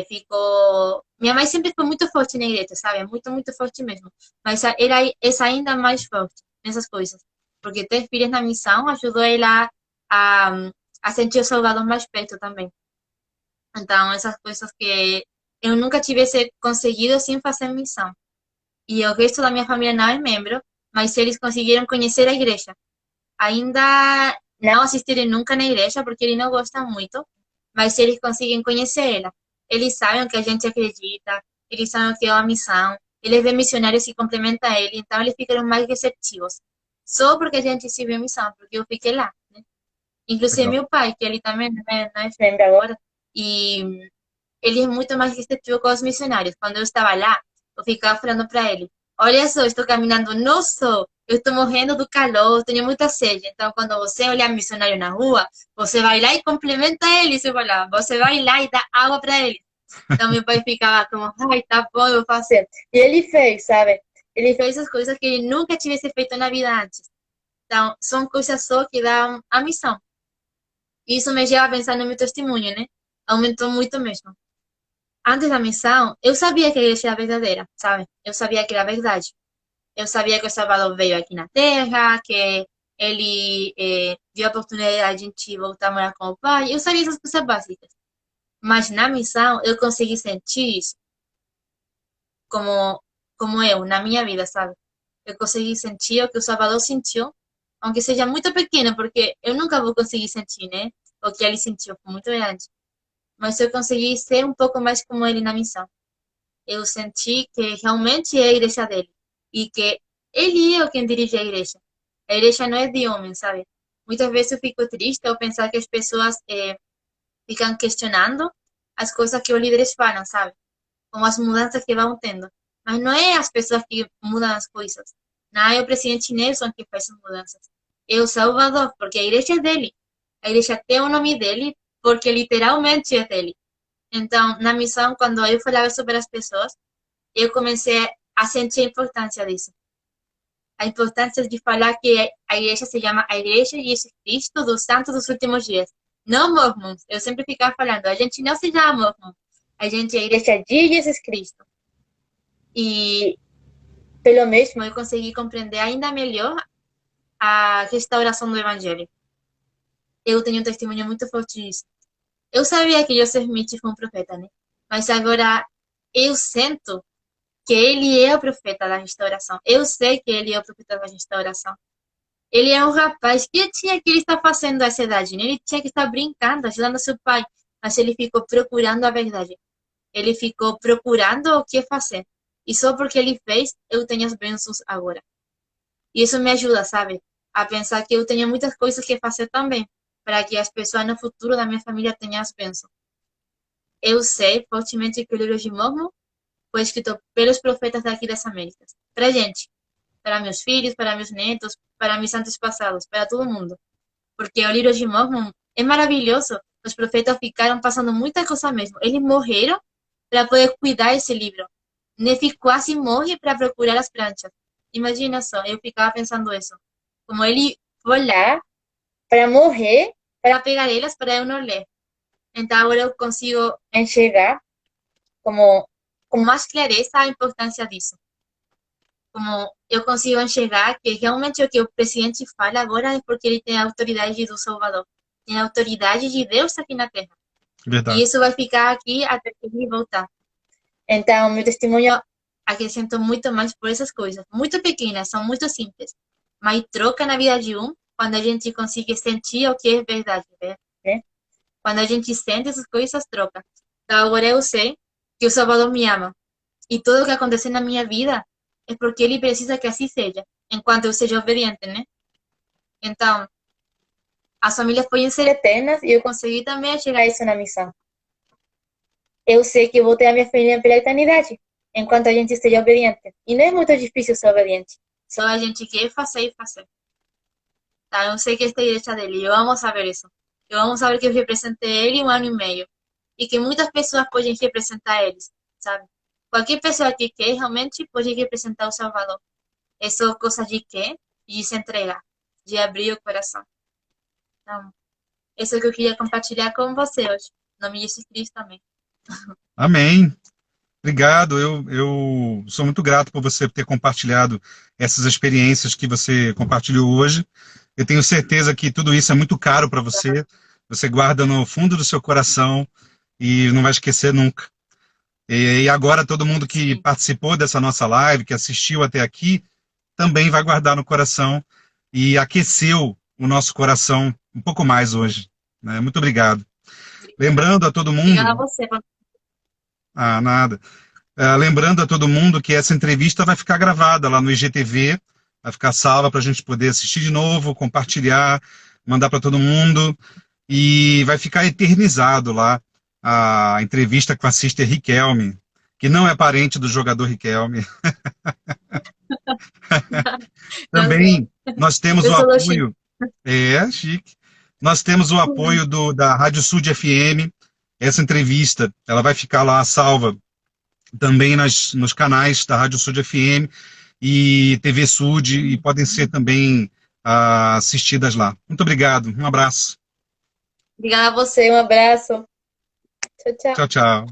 ficou. Minha mãe sempre foi muito forte na igreja, sabe? Muito, muito forte mesmo. Mas ela é ainda mais forte nessas coisas, porque ter filhos na missão ajudou ela a, a sentir o Salvador mais perto também. Então, essas coisas que eu nunca tivesse conseguido sem fazer missão. E o resto da minha família não é membro, mas eles conseguiram conhecer a igreja. Ainda não assistirem nunca na igreja, porque eles não gostam muito, mas eles conseguem conhecer ela. Eles sabem o que a gente acredita, eles sabem o que é uma missão, eles veem missionários que complementam ele, então eles ficaram mais receptivos. Só porque a gente se vê missão, porque eu fiquei lá, né? Inclusive Legal. meu pai, que ele também não é membro agora, e ele é muito mais receptivo com os missionários. Quando eu estava lá, eu ficava falando para ele: olha só, estou caminhando no sol, eu estou morrendo do calor, tenho muita sede. Então, quando você olhar missionário na rua, você vai lá e complementa ele, você vai lá, você vai lá e dá água para ele. Então, meu pai ficava como: ai, tá bom, eu vou fazer. E ele fez, sabe? Ele fez as coisas que ele nunca tivesse feito na vida antes. Então, são coisas só que dão a missão. E isso me leva a pensar no meu testemunho, né? Aumentou muito mesmo. Antes da missão, eu sabia que a igreja era verdadeira, sabe? Eu sabia que era verdade. Eu sabia que o Salvador veio aqui na Terra, que ele deu a oportunidade de a gente voltar a morar com o Pai. Eu sabia essas coisas básicas. Mas na missão, eu consegui sentir isso como, como eu, na minha vida, sabe? Eu consegui sentir o que o Salvador sentiu, aunque seja muito pequeno, porque eu nunca vou conseguir sentir, né? O que ele sentiu, foi muito grande. Mas eu consegui ser um pouco mais como ele na missão. Eu senti que realmente é a igreja dele e que ele é o quem dirige a igreja. A igreja não é de homem, sabe? Muitas vezes eu fico triste ao pensar que as pessoas ficam questionando as coisas que os líderes falam, sabe? Como as mudanças que vão tendo. Mas não é as pessoas que mudam as coisas. Não é o presidente Nelson que faz as mudanças. É o Salvador, porque a igreja é dele. A igreja tem o nome dele porque literalmente é dele. Então, na missão, quando eu falava sobre as pessoas, eu comecei a sentir a importância disso. A importância de falar que a igreja se chama a Igreja de Jesus Cristo dos Santos dos Últimos Dias. Não mormons. Eu sempre ficava falando, a gente não se chama mormon. A gente é a Igreja de Jesus Cristo. E, pelo mesmo, eu consegui compreender ainda melhor a restauração do Evangelho. Eu tenho um testemunho muito forte disso. Eu sabia que Joseph Smith foi um profeta, né? Mas agora eu sinto que ele é o profeta da restauração. Eu sei que ele é o profeta da restauração. Ele é um rapaz que tinha que ele estar fazendo essa idade, né? Ele tinha que estar brincando, ajudando seu pai, mas ele ficou procurando a verdade. Ele ficou procurando o que fazer. E só porque ele fez, eu tenho as bênçãos agora. E isso me ajuda, sabe? A pensar que eu tenho muitas coisas que fazer também, para que as pessoas no futuro da minha família tenham as bênçãos. Eu sei fortemente que o livro de Mormon foi escrito pelos profetas daqui das Américas. Para gente, para meus filhos, para meus netos, para meus antepassados, para todo mundo. Porque o livro de Mormon é maravilhoso. Os profetas ficaram passando muita coisa mesmo. Eles morreram para poder cuidar desse livro. Nefi quase morre para procurar as pranchas. Imagina só, eu ficava pensando isso. Como ele foi lá para morrer, para pegar elas, para eu não ler. Então agora eu consigo enxergar como com mais clareza a importância disso. Como eu consigo enxergar que realmente o que o presidente fala agora é porque ele tem a autoridade do Salvador. Tem a autoridade de Deus aqui na Terra. E Verdade. isso vai ficar aqui até que ele voltar. Então, meu testemunho acrescentou muito mais por essas coisas. Muito pequenas, são muito simples. Mas troca na vida de um quando a gente consegue sentir o que é verdade, né? Quando a gente sente essas coisas, troca. Então, agora eu sei que o Salvador me ama. E tudo o que acontece na minha vida é porque ele precisa que assim seja, enquanto eu seja obediente, né? Então, as famílias podem ser eternas e eu consegui também chegar a isso na missão. Eu sei que eu vou ter a minha família pela eternidade, enquanto a gente esteja obediente. E não é muito difícil ser obediente. Só a gente quer fazer e fazer. Tá? Eu sei que esta igreja dele, eu amo saber isso. Eu amo saber que eu representei ele 1 ano e meio. E que muitas pessoas podem representar eles, sabe? Qualquer pessoa que quer realmente pode representar o Salvador. É só coisa de quer e de se entregar, de abrir o coração. Então, isso é o que eu queria compartilhar com você hoje. Em nome de Jesus Cristo, amém. Amém. Obrigado, eu sou muito grato por você ter compartilhado essas experiências que você compartilhou hoje. Eu tenho certeza que tudo isso é muito caro para você. Você guarda no fundo do seu coração e não vai esquecer nunca. E agora todo mundo que Sim. participou dessa nossa live, que assistiu até aqui, também vai guardar no coração e aqueceu o nosso coração um pouco mais hoje, né? Muito obrigado. Lembrando a todo Obrigada a mundo, você. nada. Lembrando a todo mundo que essa entrevista vai ficar gravada lá no IGTV, vai ficar salva para a gente poder assistir de novo, compartilhar, mandar para todo mundo, e vai ficar eternizado lá a entrevista com a Sister Riquelme, que não é parente do jogador Riquelme. Não sei. Também nós temos Eu o sou do Chile. apoio, chique, nós temos o apoio da Rádio Sud FM. Essa entrevista, ela vai ficar lá salva também nos canais da Rádio Sud FM e TV Sud, e podem ser também assistidas lá. Muito obrigado, um abraço. Obrigada a você. Um abraço. Tchau, tchau. Tchau, tchau.